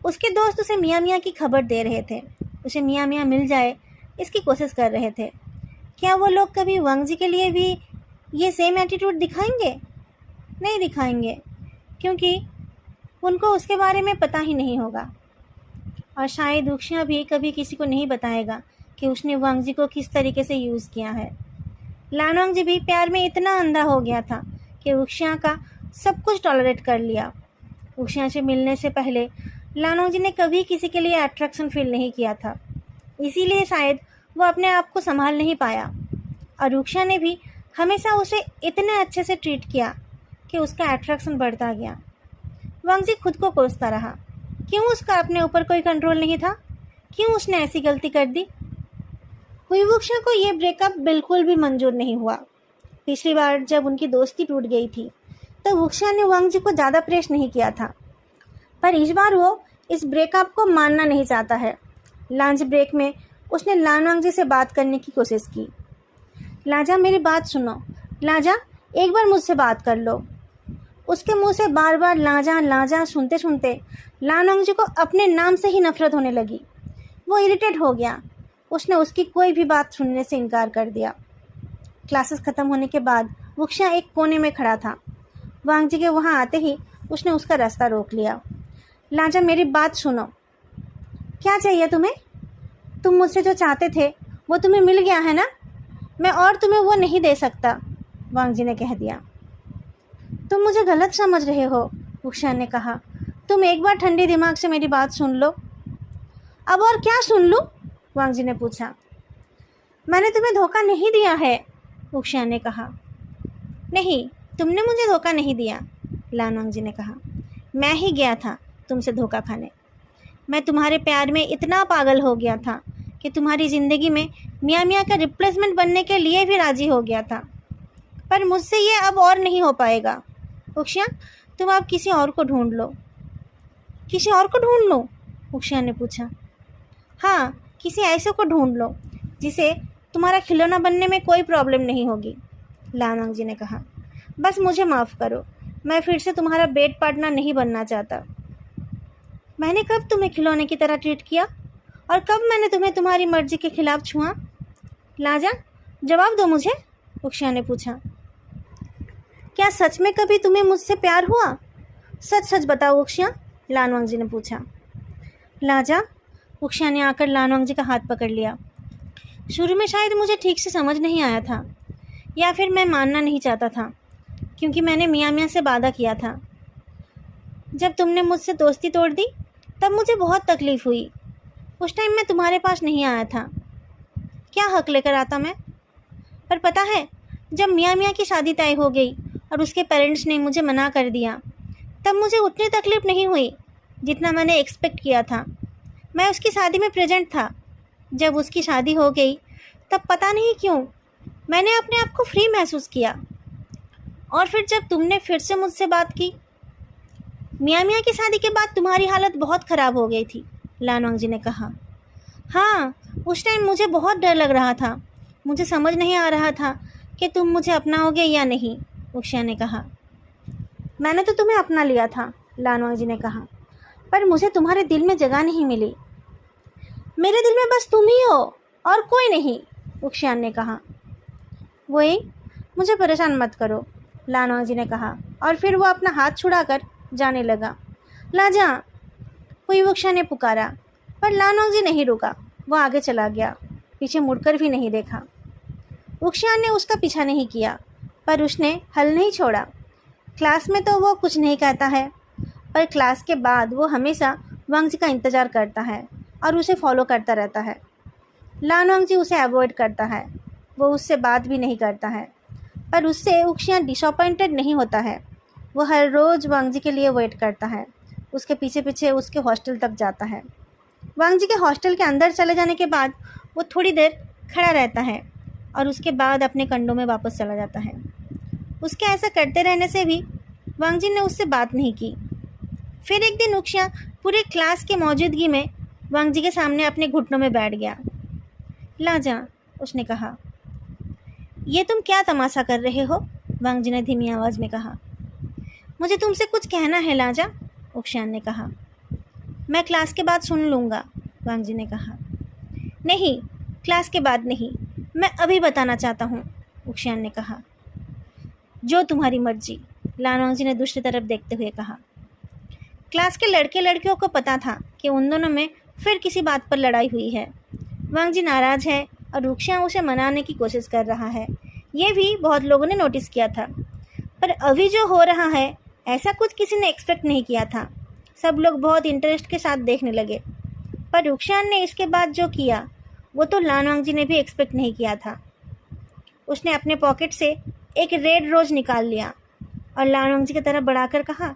उसके दोस्त उसे मियाँ मियाँ की खबर दे रहे थे, उसे मियाँ मियाँ मिल जाए इसकी कोशिश कर रहे थे। क्या वो लोग कभी वांग जी के लिए भी ये सेम एटीट्यूड दिखाएंगे? नहीं दिखाएंगे, क्योंकि उनको उसके बारे में पता ही नहीं होगा। और शायद उक्षिया भी कभी किसी को नहीं बताएगा कि उसने वांग जी को किस तरीके से यूज़ किया है। लानोंग जी भी प्यार में इतना अंधा हो गया था कि उक्षिया का सब कुछ टॉलरेट कर लिया। उक्षिया से मिलने से पहले लानोंग जी ने कभी किसी के लिए अट्रैक्शन फील नहीं किया था, इसीलिए शायद वो अपने आप को संभाल नहीं पाया। और उक्षिया ने भी हमेशा उसे इतने अच्छे से ट्रीट किया कि उसका अट्रैक्शन बढ़ता गया। वांग जी खुद को कोसता रहा, क्यों उसका अपने ऊपर कोई कंट्रोल नहीं था? क्यों उसने ऐसी गलती कर दी? हुईवुक्षा को ये ब्रेकअप बिल्कुल भी मंजूर नहीं हुआ। पिछली बार जब उनकी दोस्ती टूट गई थी तो वुक्षा ने वांग जी को ज़्यादा प्रेस नहीं किया था, पर इस बार वो इस ब्रेकअप को मानना नहीं चाहता है। लंच ब्रेक में उसने लानवांग जी से बात करने की कोशिश की। लाजा, मेरी बात सुनो। लाजा, एक बार मुझसे बात कर लो। उसके मुंह से बार बार लाजा लाजा सुनते सुनते लानवांग जी को अपने नाम से ही नफरत होने लगी। वो इरिटेट हो गया। उसने उसकी कोई भी बात सुनने से इनकार कर दिया। क्लासेस ख़त्म होने के बाद वुक्षा एक कोने में खड़ा था। वांग जी के वहाँ आते ही उसने उसका रास्ता रोक लिया। लाजा, मेरी बात सुनो। क्या चाहिए तुम्हें? तुम मुझसे जो चाहते थे वो तुम्हें मिल गया है ना? मैं और तुम्हें वो नहीं दे सकता, वांग जी ने कह दिया। तुम मुझे गलत समझ रहे हो, वुक्षा ने कहा। तुम एक बार ठंडे दिमाग से मेरी बात सुन लो। अब और क्या सुन लूँ? वांग जी ने पूछा। मैंने तुम्हें धोखा नहीं दिया है, वुक्षा ने कहा। नहीं, तुमने मुझे धोखा नहीं दिया, लानवांग जी ने कहा। मैं ही गया था तुमसे धोखा खाने। मैं तुम्हारे प्यार में इतना पागल हो गया था कि तुम्हारी ज़िंदगी में मियाँ मियाँ का रिप्लेसमेंट बनने के लिए भी राज़ी हो गया था, पर मुझसे ये अब और नहीं हो पाएगा। वुक्षा, तुम अब किसी और को ढूंढ लो। किसी और को ढूंढ लो? वुक्षा ने पूछा। हाँ, किसी ऐसे को ढूंढ लो जिसे तुम्हारा खिलौना बनने में कोई प्रॉब्लम नहीं होगी, लानवांग जी ने कहा। बस मुझे माफ़ करो, मैं फिर से तुम्हारा बेड पार्टनर नहीं बनना चाहता। मैंने कब तुम्हें खिलौने की तरह ट्रीट किया और कब मैंने तुम्हें तुम्हारी मर्जी के खिलाफ छुआ? लाजा, जवाब दो मुझे, वुक्षा ने पूछा। क्या सच में कभी तुम्हें मुझसे प्यार हुआ? सच सच बताओ वुक्षा, लानवांग जी ने पूछा। लाजा, वुक्षा ने आकर लानवांग जी का हाथ पकड़ लिया। शुरू में शायद मुझे ठीक से समझ नहीं आया था, या फिर मैं मानना नहीं चाहता था, क्योंकि मैंने मियाँ मियाँ से वादा किया था। जब तुमने मुझसे दोस्ती तोड़ दी तब मुझे बहुत तकलीफ़ हुई। उस टाइम मैं तुम्हारे पास नहीं आया था। क्या हक लेकर आता मैं? पर पता है, जब मियाँ मियाँ की शादी तय हो गई और उसके पेरेंट्स ने मुझे मना कर दिया, तब मुझे उतनी तकलीफ़ नहीं हुई जितना मैंने एक्सपेक्ट किया था। मैं उसकी शादी में प्रेजेंट था। जब उसकी शादी हो गई तब पता नहीं क्यों मैंने अपने आप को फ्री महसूस किया। और फिर जब तुमने फिर से मुझसे बात की, मियाँ मियाँ की शादी के बाद तुम्हारी हालत बहुत ख़राब हो गई थी, लानवांग जी ने कहा। हाँ, उस टाइम मुझे बहुत डर लग रहा था। मुझे समझ नहीं आ रहा था कि तुम मुझे अपनाओगे या नहीं, वुक्षा ने कहा। मैंने तो तुम्हें अपना लिया था, लानवांग जी ने कहा, पर मुझे तुम्हारे दिल में जगह नहीं मिली। मेरे दिल में बस तुम ही हो और कोई नहीं, वुक्षा ने कहा। वही, मुझे परेशान मत करो, लानवांग जी ने कहा, और फिर वो अपना हाथ छुड़ाकर जाने लगा। लाजा, हुईवुक्षा ने पुकारा, पर लानवांग जी नहीं रुका। वो आगे चला गया, पीछे मुड़कर भी नहीं देखा। वुक्षा ने उसका पीछा नहीं किया, पर उसने हल नहीं छोड़ा। क्लास में तो वो कुछ नहीं कहता है, पर क्लास के बाद वो हमेशा वांग जी का इंतज़ार करता है और उसे फॉलो करता रहता है। लानवांग जी उसे अवॉइड करता है, वो उससे बात भी नहीं करता है, पर उससे वुक्षा डिसअपॉइंटेड नहीं होता है। वो हर रोज़ वांग जी के लिए वेट करता है, उसके पीछे पीछे उसके हॉस्टल तक जाता है। वांग जी के हॉस्टल के अंदर चले जाने के बाद वो थोड़ी देर खड़ा रहता है और उसके बाद अपने कंडों में वापस चला जाता है। उसके ऐसा करते रहने से भी वांग जी ने उससे बात नहीं की। फिर एक दिन वुक्षा पूरे क्लास की मौजूदगी में वांग जी के सामने अपने घुटनों में बैठ गया। लाजा, उसने कहा, ये तुम क्या तमाशा कर रहे हो? वांग जी ने धीमी आवाज़ में कहा। मुझे तुमसे कुछ कहना है लाजा, वुक्षा ने कहा। मैं क्लास के बाद सुन लूँगा, वांग जी ने कहा। नहीं, क्लास के बाद नहीं, मैं अभी बताना चाहता हूँ, उक्षान ने कहा। जो तुम्हारी मर्जी, लानवांग जी ने दूसरी तरफ देखते हुए कहा। क्लास के लड़के लड़कियों को पता था कि उन दोनों में फिर किसी बात पर लड़ाई हुई है। वांग जी नाराज़ है और उक्षान उसे मनाने की कोशिश कर रहा है। ये भी बहुत लोगों ने नोटिस किया था, पर अभी जो हो रहा है ऐसा कुछ किसी ने एक्सपेक्ट नहीं किया था। सब लोग बहुत इंटरेस्ट के साथ देखने लगे, पर उक्षान ने इसके बाद जो किया वो तो लानवांग जी ने भी एक्सपेक्ट नहीं किया था। उसने अपने पॉकेट से एक रेड रोज निकाल लिया और लानवांग जी की तरफ बढ़ाकर कहा,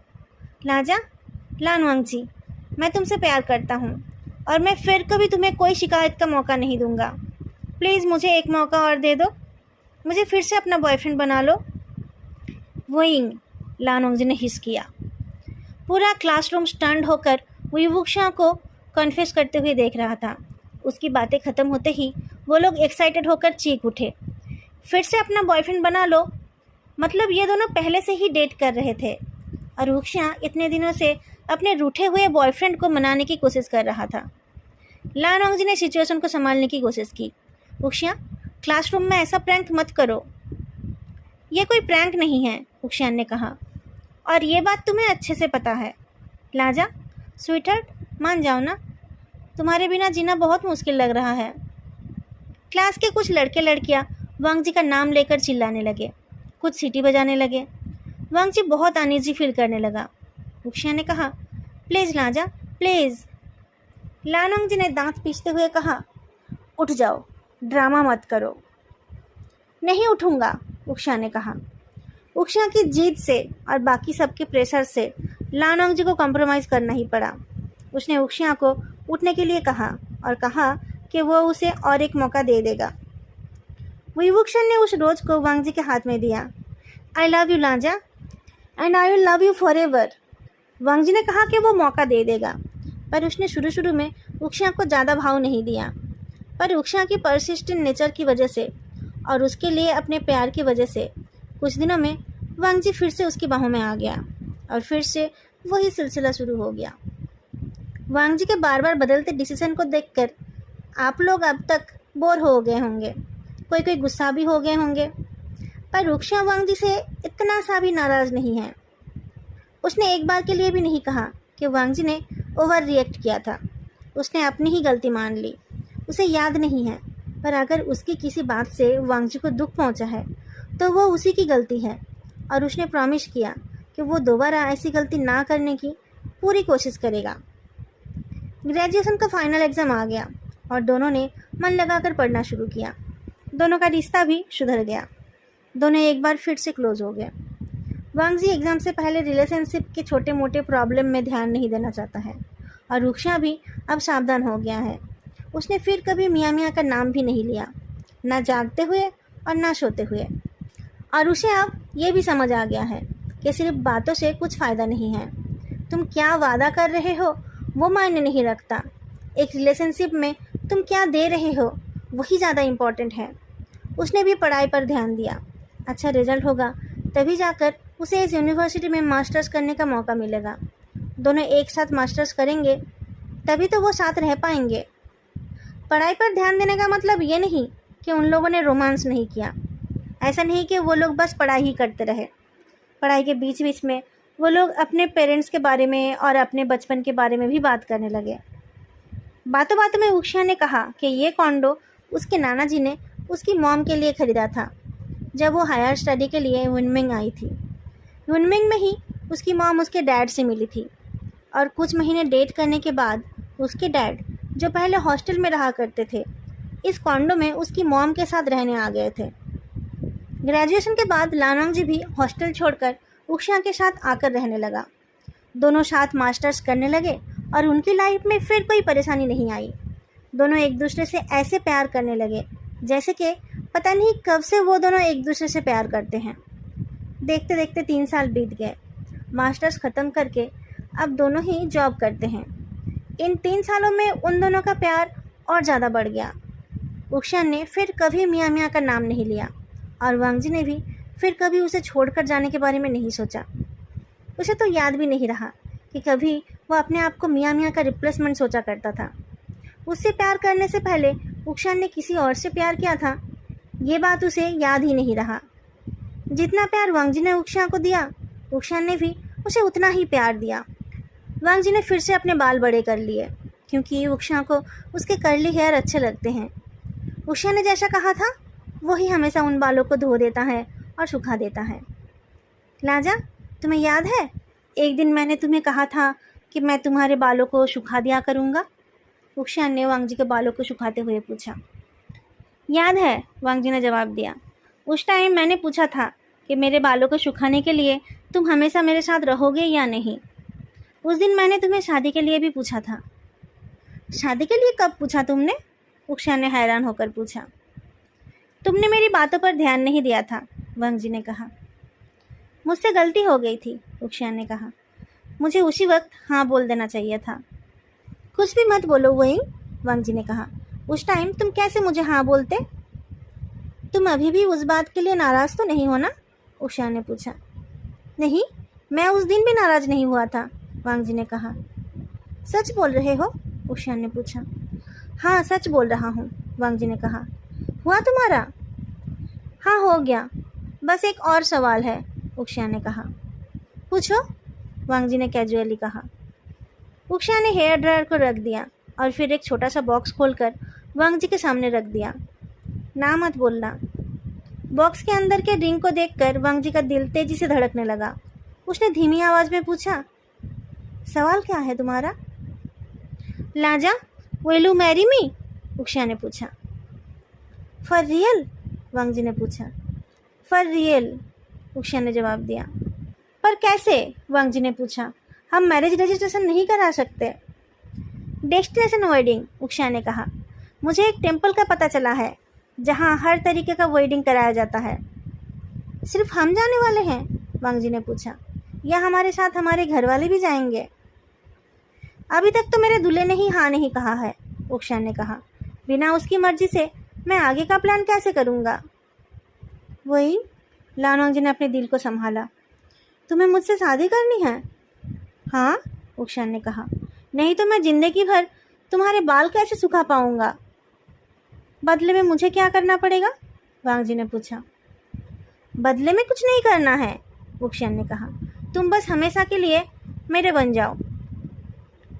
लाजा, लानवांग जी, मैं तुमसे प्यार करता हूँ और मैं फिर कभी तुम्हें कोई शिकायत का मौका नहीं दूंगा। प्लीज़ मुझे एक मौका और दे दो, मुझे फिर से अपना बॉयफ्रेंड बना लो। वोइंग, लानवांग जी ने हिस किया। पूरा क्लासरूम स्टन्ड होकर विवुक्षा को कन्फ्यूज करते हुए देख रहा था। उसकी बातें ख़त्म होते ही वो लोग एक्साइटेड होकर चीख उठे। फिर से अपना बॉयफ्रेंड बना लो, मतलब ये दोनों पहले से ही डेट कर रहे थे और उक्षान इतने दिनों से अपने रूठे हुए बॉयफ्रेंड को मनाने की कोशिश कर रहा था। लानवांग जी ने सिचुएशन को संभालने की कोशिश की। उक्षान, क्लासरूम में ऐसा प्रैंक मत करो। ये कोई प्रैंक नहीं है, उक्षान ने कहा, और ये बात तुम्हें अच्छे से पता है। लाजा, स्वीटहार्ट, मान जाओ ना, तुम्हारे बिना जीना बहुत मुश्किल लग रहा है। क्लास के कुछ लड़के लड़कियां वांग जी का नाम लेकर चिल्लाने लगे, कुछ सीटी बजाने लगे। वांग जी बहुत अनईजी फील करने लगा। उक्षान ने कहा, प्लीज़ लाजा, प्लीज़। लानवांग जी ने दांत पीसते हुए कहा, उठ जाओ, ड्रामा मत करो। नहीं उठूंगा, उक्षान ने कहा। उक्षान की जीत से और बाकी सबके प्रेशर से लानवांग जी को कॉम्प्रोमाइज़ करना ही पड़ा। उसने उक्षान को उठने के लिए कहा और कहा कि वो उसे और एक मौका दे देगा। विवुक्षा ने उस रोज को वांग जी के हाथ में दिया। I love you Laja, and I will love you forever. Wang ji ने कहा कि वो मौका दे देगा, पर उसने शुरू में उक्षान को ज़्यादा भाव नहीं दिया। पर उक्षान की परसिस्टेंट नेचर की वजह से और उसके लिए अपने प्यार की वजह से कुछ दिनों में वांग जी फिर से उसकी बाहों में आ गया और फिर से वही सिलसिला शुरू हो गया। वांग जी के बार बार बदलते डिसीजन को देखकर आप लोग अब तक बोर हो गए होंगे, कोई गुस्सा भी हो गए होंगे, पर उक्षान वांग जी से इतना सा भी नाराज़ नहीं है। उसने एक बार के लिए भी नहीं कहा कि वांग जी ने ओवर रिएक्ट किया था। उसने अपनी ही गलती मान ली। उसे याद नहीं है, पर अगर उसकी किसी बात से वांग जी को दुख पहुंचा है तो वो उसी की गलती है और उसने प्रॉमिस किया कि वो दोबारा ऐसी गलती ना करने की पूरी कोशिश करेगा। ग्रेजुएशन का फाइनल एग्ज़ाम आ गया और दोनों ने मन लगाकर पढ़ना शुरू किया। दोनों का रिश्ता भी सुधर गया। दोनों एक बार फिर से क्लोज हो गए। वांग जी एग्ज़ाम से पहले रिलेशनशिप के छोटे मोटे प्रॉब्लम में ध्यान नहीं देना चाहता है और उक्षान भी अब सावधान हो गया है। उसने फिर कभी मियाँ मियाँ का नाम भी नहीं लिया, ना जागते हुए और ना सोते हुए। और उसे अब ये भी समझ आ गया है कि सिर्फ बातों से कुछ फ़ायदा नहीं है। तुम क्या वादा कर रहे हो वो मायने नहीं रखता। एक रिलेशनशिप में तुम क्या दे रहे हो वही ज़्यादा इम्पॉर्टेंट है। उसने भी पढ़ाई पर ध्यान दिया। अच्छा रिजल्ट होगा तभी जाकर उसे इस यूनिवर्सिटी में मास्टर्स करने का मौका मिलेगा। दोनों एक साथ मास्टर्स करेंगे तभी तो वो साथ रह पाएंगे। पढ़ाई पर ध्यान देने का मतलब ये नहीं कि उन लोगों ने रोमांस नहीं किया। ऐसा नहीं कि वो लोग बस पढ़ाई ही करते रहे। पढ़ाई के बीच बीच में वो लोग अपने पेरेंट्स के बारे में और अपने बचपन के बारे में भी बात करने लगे। बातों बातों में उक्षान ने कहा कि ये कॉन्डो उसके नाना जी ने उसकी मॉम के लिए ख़रीदा था जब वो हायर स्टडी के लिए युनमिंग आई थी। युनमिंग में ही उसकी मॉम उसके डैड से मिली थी और कुछ महीने डेट करने के बाद उसके डैड, जो पहले हॉस्टल में रहा करते थे, इस कॉन्डो में उसकी मॉम के साथ रहने आ गए थे। ग्रेजुएशन के बाद लानवांग जी भी हॉस्टल छोड़कर उक्षान के साथ आकर रहने लगा। दोनों साथ मास्टर्स करने लगे और उनकी लाइफ में फिर कोई परेशानी नहीं आई। दोनों एक दूसरे से ऐसे प्यार करने लगे जैसे कि पता नहीं कब से वो दोनों एक दूसरे से प्यार करते हैं। देखते देखते 3 साल बीत गए। मास्टर्स ख़त्म करके अब दोनों ही जॉब करते हैं। इन 3 सालों में उन दोनों का प्यार और ज़्यादा बढ़ गया। उक्षान ने फिर कभी मियाँ मियाँ का नाम नहीं लिया और वांग जी ने भी फिर कभी उसे छोड़कर जाने के बारे में नहीं सोचा। उसे तो याद भी नहीं रहा कि कभी वो अपने आप को मियाँ मियाँ का रिप्लेसमेंट सोचा करता था। उससे प्यार करने से पहले उक्षान ने किसी और से प्यार किया था, ये बात उसे याद ही नहीं रहा। जितना प्यार वांगजी ने उक्षान को दिया, उक्षान ने भी उसे उतना ही प्यार दिया। वांगजी ने फिर से अपने बाल बड़े कर लिए, क्योंकि उक्षान को उसके कर्ली हेयर अच्छे लगते हैं। उक्षान ने जैसा कहा था वही हमेशा उन बालों को धो देता है और सुखा देता है। लाजा, तुम्हें याद है एक दिन मैंने तुम्हें कहा था कि मैं तुम्हारे बालों को सुखा दिया करूँगा? उक्षान ने वांगजी के बालों को सुखाते हुए पूछा। याद है, वांगजी ने जवाब दिया। उस टाइम मैंने पूछा था कि मेरे बालों को सुखाने के लिए तुम हमेशा मेरे साथ रहोगे या नहीं। उस दिन मैंने तुम्हें शादी के लिए भी पूछा था। शादी के लिए कब पूछा तुमने? उक्षान ने हैरान होकर पूछा। तुमने मेरी बातों पर ध्यान नहीं दिया था, वांगजी ने कहा। मुझसे गलती हो गई थी, उक्षान ने कहा। मुझे उसी वक्त हाँ बोल देना चाहिए था। कुछ भी मत बोलो वही, वांगजी ने कहा। उस टाइम तुम कैसे मुझे हाँ बोलते? तुम अभी भी उस बात के लिए नाराज़ तो नहीं हो ना? उक्षान ने पूछा। नहीं, मैं उस दिन भी नाराज़ नहीं हुआ था, वांगजी ने कहा। सच बोल रहे हो? उक्षान ने पूछा। हाँ, सच बोल रहा हूँ, वांगजी ने कहा। हुआ तुम्हारा? हाँ, हो गया। बस एक और सवाल है, उक्षान ने कहा। पूछो, वांगजी ने कैजुअली कहा। उक्षान ने हेयर ड्रायर को रख दिया और फिर एक छोटा सा बॉक्स खोलकर वांगजी के सामने रख दिया। ना मत बोलना। बॉक्स के अंदर के रिंग को देखकर वांगजी का दिल तेजी से धड़कने लगा। उसने धीमी आवाज़ में पूछा, सवाल क्या है तुम्हारा? लाजा, विल यू मैरी मी? उक्षान ने पूछा। For real? वांगजी ने पूछा। फॉर रियल, उक्षान ने जवाब दिया। पर कैसे? वांगजी ने पूछा। हम मैरिज रजिस्ट्रेशन नहीं करा सकते। डेस्टिनेशन वेडिंग, उक्षान ने कहा। मुझे एक टेम्पल का पता चला है जहाँ हर तरीके का वेडिंग कराया जाता है। सिर्फ हम जाने वाले हैं? वांगजी ने पूछा। या हमारे साथ हमारे घर वाले भी जाएंगे? अभी तक तो मेरे दूल्हे ने ही हाँ नहीं कहा है, उक्षान ने कहा। बिना उसकी मर्जी से मैं आगे का प्लान कैसे करूँगा? वही, लानवांगजी ने अपने दिल को संभाला। तुम्हें मुझसे शादी करनी है? हाँ, उक्षान ने कहा। नहीं तो मैं जिंदगी भर तुम्हारे बाल कैसे सुखा पाऊँगा? बदले में मुझे क्या करना पड़ेगा? वांगजी ने पूछा। बदले में कुछ नहीं करना है, उक्षान ने कहा। तुम बस हमेशा के लिए मेरे बन जाओ।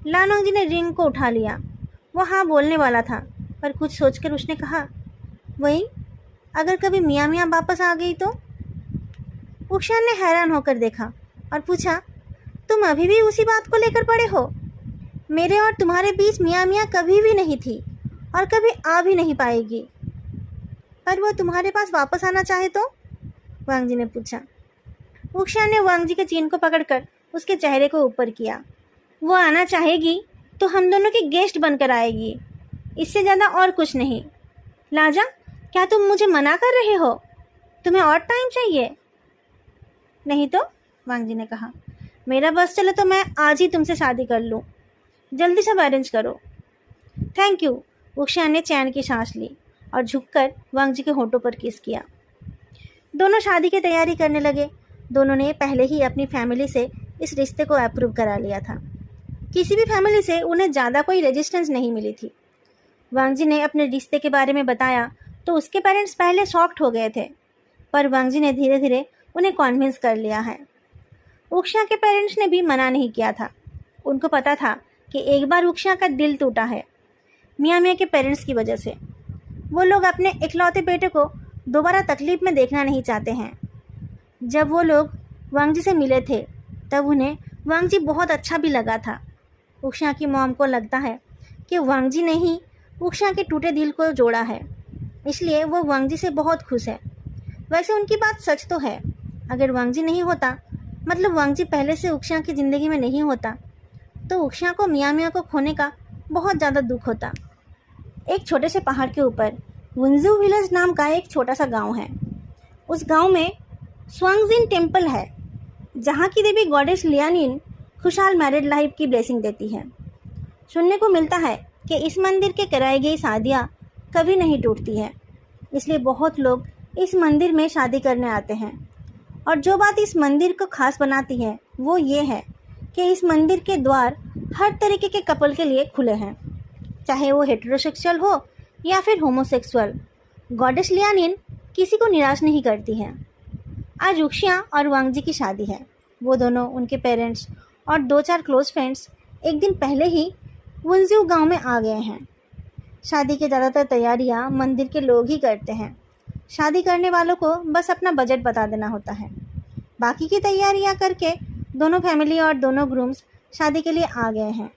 लानवांगजी ने रिंग को उठा लिया। वो हाँ बोलने वाला था, पर कुछ सोचकर उसने कहा, वही, अगर कभी मियाँ मियाँ वापस आ गई तो? उक्षान ने हैरान होकर देखा और पूछा, तुम अभी भी उसी बात को लेकर पड़े हो? मेरे और तुम्हारे बीच मियाँ मियाँ कभी भी नहीं थी और कभी आ भी नहीं पाएगी। पर वो तुम्हारे पास वापस आना चाहे तो? वांगजी ने पूछा। उक्षान ने वांगजी के चीन को पकड़कर उसके चेहरे को ऊपर किया। वो आना चाहेगी तो हम दोनों की गेस्ट बनकर आएगी, इससे ज़्यादा और कुछ नहीं। लाजा, क्या तुम मुझे मना कर रहे हो? तुम्हें और टाइम चाहिए? नहीं तो, वांगजी ने कहा। मेरा बस चले तो मैं आज ही तुमसे शादी कर लूँ। जल्दी सब अरेंज करो। थैंक यू, उक्षान ने चैन की सांस ली और झुककर वांगजी के होठों पर किस किया। दोनों शादी की तैयारी करने लगे। दोनों ने पहले ही अपनी फैमिली से इस रिश्ते को अप्रूव करा लिया था। किसी भी फैमिली से उन्हें ज़्यादा कोई रेजिस्टेंस नहीं मिली थी। वांगजी ने अपने रिश्ते के बारे में बताया तो उसके पेरेंट्स पहले शॉक्ड हो गए थे, पर वांगजी ने धीरे धीरे उन्हें कन्विंस कर लिया है। उक्षान के पेरेंट्स ने भी मना नहीं किया था। उनको पता था कि एक बार उक्षान का दिल टूटा है मियाँ मियाँ के पेरेंट्स की वजह से। वो लोग अपने इकलौते बेटे को दोबारा तकलीफ में देखना नहीं चाहते हैं। जब वो लोग वांगजी से मिले थे तब उन्हें वांगजी बहुत अच्छा भी लगा था। उक्षान की मॉम को लगता है कि वांगजी ने ही उक्षान के टूटे दिल को जोड़ा है, इसलिए वो वांगजी से बहुत खुश है। वैसे उनकी बात सच तो है। अगर वांगजी नहीं होता, मतलब वांगजी पहले से उक्षान की ज़िंदगी में नहीं होता, तो उक्षान को मियाँ मियाँ को खोने का बहुत ज़्यादा दुख होता। एक छोटे से पहाड़ के ऊपर वुंजू विलेज नाम का एक छोटा सा गांव है। उस गांव में स्वांगजिन टेम्पल है, जहाँ की देवी गॉडेस लियानिन खुशहाल मैरिड लाइफ की ब्लेसिंग देती है। सुनने को मिलता है कि इस मंदिर के कराई गई शादियाँ कभी नहीं टूटती है, इसलिए बहुत लोग इस मंदिर में शादी करने आते हैं। और जो बात इस मंदिर को खास बनाती है वो ये है कि इस मंदिर के द्वार हर तरीके के कपल के लिए खुले हैं, चाहे वो हेटेरोसेक्सुअल हो या फिर होमोसेक्सुअल। गॉडेस लियानिन किसी को निराश नहीं करती है। आज उक्शिया और वांगजी की शादी है। वो दोनों, उनके पेरेंट्स और 2-4 क्लोज फ्रेंड्स एक दिन पहले ही वुनजिऊ गांव में आ गए हैं। शादी की ज़्यादातर तैयारियां मंदिर के लोग ही करते हैं। शादी करने वालों को बस अपना बजट बता देना होता है। बाकी की तैयारियां करके दोनों फैमिली और दोनों ग्रूम्स शादी के लिए आ गए हैं।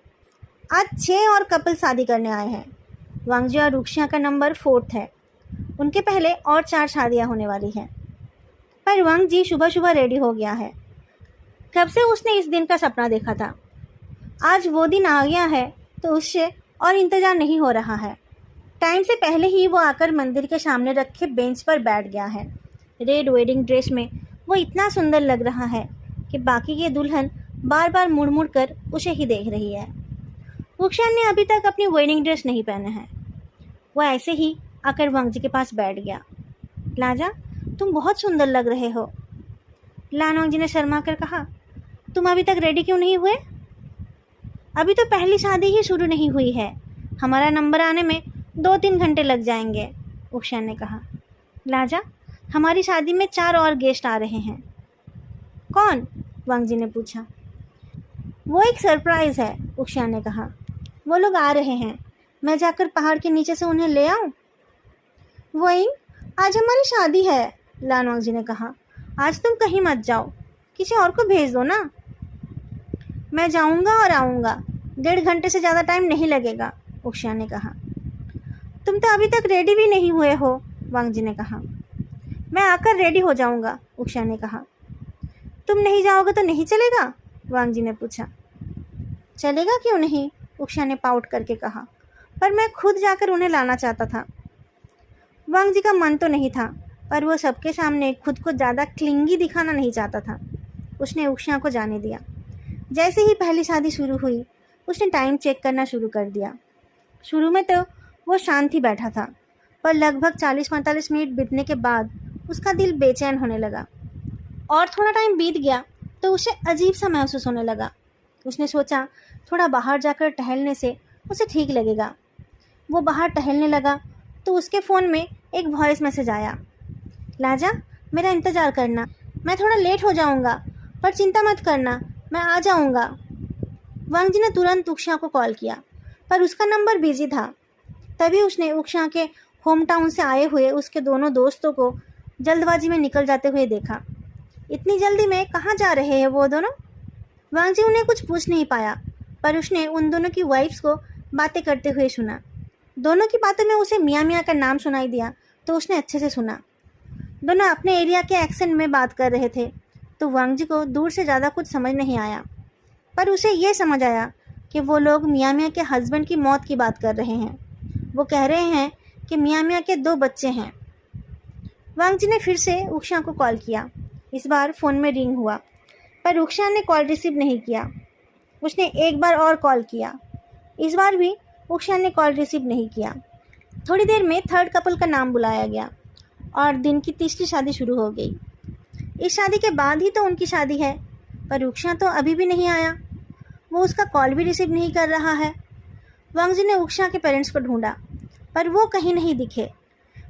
आज 6 और कपल शादी करने आए हैं। वांगजी और उक्शिया का नंबर 4 है। उनके पहले और 4 शादियां होने वाली हैं। पर वांगजी सुबह सुबह रेडी हो गया है। कब से उसने इस दिन का सपना देखा था। आज वो दिन आ गया है तो उससे और इंतज़ार नहीं हो रहा है। टाइम से पहले ही वो आकर मंदिर के सामने रखे बेंच पर बैठ गया है। रेड वेडिंग ड्रेस में वो इतना सुंदर लग रहा है कि बाकी के दुल्हन बार बार मुड़ मुड़ कर उसे ही देख रही है। उक्शिया ने अभी तक अपनी वेडिंग ड्रेस नहीं पहने हैं। वो ऐसे ही आकर वांगजी के पास बैठ गया। लाजा, तुम बहुत सुंदर लग रहे हो। लान वांगजी ने शर्मा कर कहा, तुम अभी तक रेडी क्यों नहीं हुए? अभी तो पहली शादी ही शुरू नहीं हुई है। हमारा नंबर आने में 2-3 घंटे लग जाएंगे, उक्शिया ने कहा। लाजा, हमारी शादी में 4 और गेस्ट आ रहे हैं। कौन? वांगजी ने पूछा। वो एक सरप्राइज़ है, उक्शिया ने कहा। वो लोग आ रहे हैं। मैं जाकर पहाड़ के नीचे से उन्हें ले आऊं? वही, आज हमारी शादी है, लान वांगजी ने कहा। आज तुम कहीं मत जाओ, किसी और को भेज दो ना। मैं जाऊंगा और आऊँगा। 1.5 घंटे से ज़्यादा टाइम नहीं लगेगा, उक्शिया ने कहा। तुम तो अभी तक रेडी भी नहीं हुए हो, वांगजी ने कहा। मैं आकर रेडी हो जाऊंगा, उक्शिया ने कहा। तुम नहीं जाओगे तो नहीं चलेगा? वांगजी ने पूछा। चलेगा क्यों नहीं, उक्शिया ने पाउट करके कहा। पर मैं खुद जाकर उन्हें लाना चाहता था। वांगजी का मन तो नहीं था, पर वो सबके सामने खुद को ज़्यादा क्लिंगी दिखाना नहीं चाहता था। उसने उक्शिया को जाने दिया। जैसे ही पहली शादी शुरू हुई, उसने टाइम चेक करना शुरू कर दिया। शुरू में तो वो शांत ही बैठा था, पर लगभग 40-45 मिनट बीतने के बाद उसका दिल बेचैन होने लगा। और थोड़ा टाइम बीत गया तो उसे अजीब सा महसूस होने लगा। उसने सोचा थोड़ा बाहर जाकर टहलने से उसे ठीक लगेगा। वो बाहर टहलने लगा तो उसके फ़ोन में एक वॉइस मैसेज आया। लाजा, मेरा इंतज़ार करना, मैं थोड़ा लेट हो जाऊंगा, पर चिंता मत करना, मैं आ जाऊंगा। वांगजी ने तुरंत उक्शिया को कॉल किया, पर उसका नंबर बिजी था। तभी उसने उक्शिया के होम टाउन से आए हुए उसके दोनों दोस्तों को जल्दबाजी में निकल जाते हुए देखा। इतनी जल्दी में कहाँ जा रहे हैं वो दोनों? वांगजी उन्हें कुछ पूछ नहीं पाया, पर उसने उन दोनों की वाइफ्स को बातें करते हुए सुना। दोनों की बातों में उसे मियाँ मियाँ का नाम सुनाई दिया तो उसने अच्छे से सुना। दोनों अपने एरिया के एक्सेंट में बात कर रहे थे, तो वांगजी को दूर से ज़्यादा कुछ समझ नहीं आया, पर उसे ये समझ आया कि वो लोग मियाँ मियाँ के हस्बैंड की मौत की बात कर रहे हैं। वो कह रहे हैं कि मियाँ मियाँ के 2 बच्चे हैं। वांगजी ने फिर से उक्शिया को कॉल किया। इस बार फ़ोन में रिंग हुआ, पर उक्शिया ने कॉल रिसीव नहीं किया। उसने एक बार और कॉल किया। इस बार भी उक्शिया ने कॉल रिसीव नहीं किया। थोड़ी देर में 3rd कपल का नाम बुलाया गया और दिन की तीसरी शादी शुरू हो गई। इस शादी के बाद ही तो उनकी शादी है, पर उक्शिया तो अभी भी नहीं आया। वो उसका कॉल भी रिसीव नहीं कर रहा है। वांगजी ने उक्शिया के पेरेंट्स को ढूंढा, पर वो कहीं नहीं दिखे।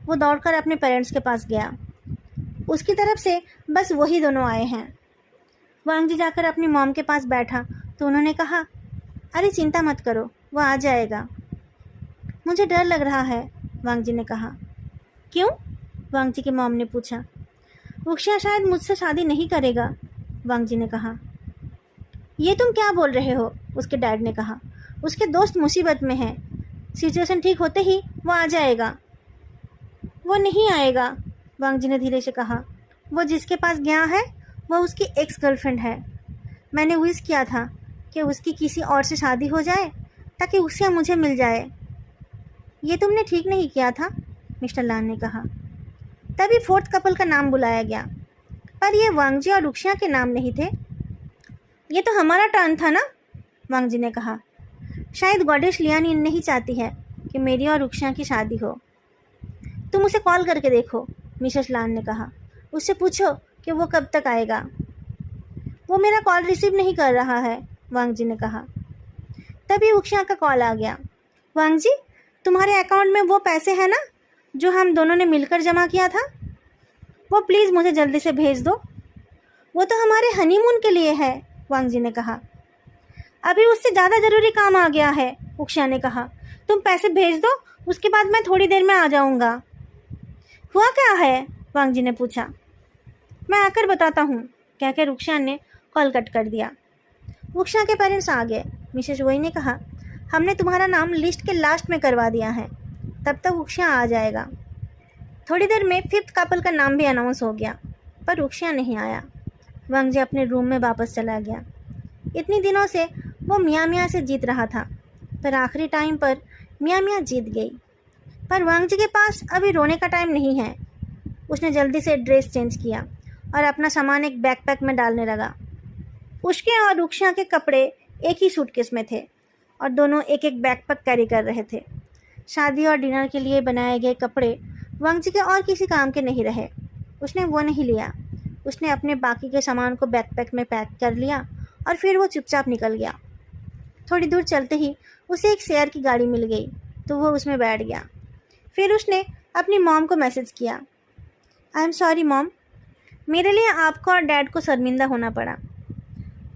वो दौड़कर अपने पेरेंट्स के पास गया। उसकी तरफ से बस वही दोनों आए हैं। वांगजी जाकर अपनी मॉम के पास बैठा तो उन्होंने कहा, अरे चिंता मत करो, वो आ जाएगा। मुझे डर लग रहा है, वांगजी ने कहा। क्यों? वांगजी की मॉम ने पूछा। उक्शिया शायद मुझसे शादी नहीं करेगा, वांगजी ने कहा। ये तुम क्या बोल रहे हो? उसके डैड ने कहा। उसके दोस्त मुसीबत में हैं। सिचुएशन ठीक होते ही वो आ जाएगा। वो नहीं आएगा, वांगजी ने धीरे से कहा। वो जिसके पास गया है वो उसकी एक्स गर्लफ्रेंड है। मैंने विश किया था कि उसकी किसी और से शादी हो जाए ताकि उससे मुझे मिल जाए। ये तुमने ठीक नहीं किया था, मिस्टर लान ने कहा। तभी 4th कपल का नाम बुलाया गया, पर ये वांगजी और उक्शिया के नाम नहीं थे। ये तो हमारा टर्न था ना, वांगजी ने कहा। शायद गॉडेस लियानिन नहीं चाहती है कि मेरी और उक्शिया की शादी हो। तुम उसे कॉल करके देखो, मिसेस लान ने कहा। उससे पूछो कि वो कब तक आएगा। वो मेरा कॉल रिसीव नहीं कर रहा है, वांगजी ने कहा। तभी उक्षां का कॉल आ गया। वांग जी, तुम्हारे अकाउंट में वो पैसे हैं ना जो हम दोनों ने मिलकर जमा किया था? वो प्लीज़ मुझे जल्दी से भेज दो। वो तो हमारे हनीमून के लिए है, वांग जी ने कहा। अभी उससे ज़्यादा ज़रूरी काम आ गया है, उक्षां ने कहा। तुम पैसे भेज दो, उसके बाद मैं थोड़ी देर में आ जाऊंगा। हुआ क्या है, वांग जी ने पूछा। मैं आकर बताता हूँ, कहकर उक्षां ने कॉल कट कर दिया। उक्षां के पेरेंट्स आ गए। मिसेस वही ने कहा, हमने तुम्हारा नाम लिस्ट के लास्ट में करवा दिया है, तब तक उक्षां आ जाएगा। थोड़ी देर में 5th कपल का नाम भी अनाउंस हो गया, पर उक्षां नहीं आया। वांग जी अपने रूम में वापस चला गया। इतनी दिनों से वो मियाँ मियाँ से जीत रहा था, पर आखिरी टाइम पर मियाँ मियाँ जीत गई। पर वांग जी के पास अभी रोने का टाइम नहीं है। उसने जल्दी से ड्रेस चेंज किया और अपना सामान एक बैकपैक में डालने लगा। उसके और उक्षां के कपड़े एक ही सूटकेस में थे और दोनों एक एक बैकपैक कैरी कर रहे थे। शादी और डिनर के लिए बनाए गए कपड़े वांग जी के और किसी काम के नहीं रहे। उसने वो नहीं लिया। उसने अपने बाकी के सामान को बैकपैक में पैक कर लिया और फिर वो चुपचाप निकल गया। थोड़ी दूर चलते ही उसे एक शेयर की गाड़ी मिल गई, तो वो उसमें बैठ गया। फिर उसने अपनी मॉम को मैसेज किया, आई एम सॉरी मॉम, मेरे लिए आपको और डैड को शर्मिंदा होना पड़ा।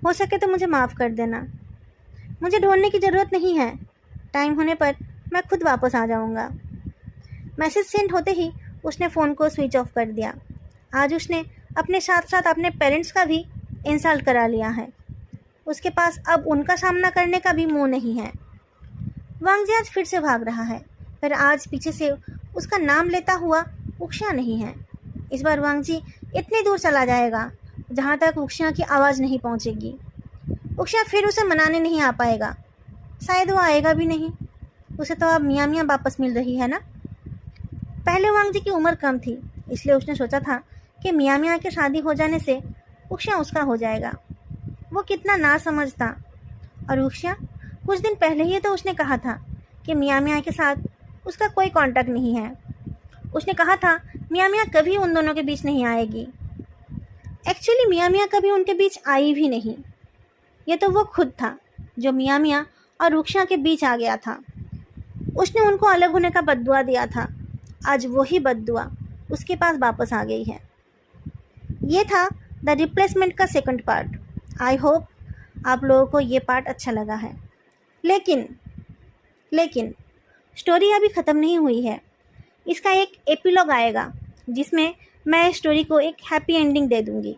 हो सके तो मुझे माफ़ कर देना। मुझे ढूंढने की ज़रूरत नहीं है। टाइम होने पर मैं खुद वापस आ जाऊंगा। मैसेज सेंड होते ही उसने फ़ोन को स्विच ऑफ कर दिया। आज उसने अपने साथ साथ अपने पेरेंट्स का भी इंसल्ट करा लिया है। उसके पास अब उनका सामना करने का भी मुंह नहीं है। वांग जी आज फिर से भाग रहा है, पर आज पीछे से उसका नाम लेता हुआ उक्षां नहीं है। इस बार वांग जी इतनी दूर चला जाएगा जहाँ तक उक्षां की आवाज़ नहीं पहुँचेगी। उक्षां फिर उसे मनाने नहीं आ पाएगा। शायद वो आएगा भी नहीं। उसे तो अब मियाँ मियाँ वापस मिल रही है ना। पहले वांग जी की उम्र कम थी, इसलिए उसने सोचा था कि मियाँ मियाँ के शादी हो जाने से उक्षां उसका हो जाएगा। वो कितना ना समझता। और उक्षां कुछ दिन पहले ही तो उसने कहा था कि मियाँ मियाँ के साथ उसका कोई कांटेक्ट नहीं है। उसने कहा था मियाँ मियाँ कभी उन दोनों के बीच नहीं आएगी। एक्चुअली मियाँ मियाँ कभी उनके बीच आई भी नहीं। ये तो वो खुद था जो मियाँ मियाँ और उक्षां के बीच आ गया था। उसने उनको अलग होने का बद्दुआ दिया था। आज वही बद्दुआ उसके पास वापस आ गई है। ये था द रिप्लेसमेंट का सेकंड पार्ट। आई होप आप लोगों को ये पार्ट अच्छा लगा है। लेकिन स्टोरी अभी ख़त्म नहीं हुई है। इसका एक एपिलॉग आएगा जिसमें मैं स्टोरी को एक हैप्पी एंडिंग दे दूँगी।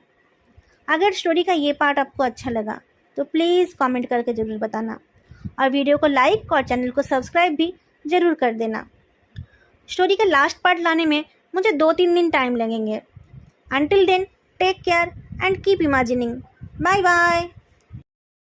अगर स्टोरी का ये पार्ट आपको अच्छा लगा तो प्लीज़ कमेंट करके ज़रूर बताना और वीडियो को लाइक और चैनल को सब्सक्राइब भी ज़रूर कर देना। स्टोरी का लास्ट पार्ट लाने में मुझे 2-3 दिन टाइम लगेंगे। Until then, take care and keep imagining. Bye bye.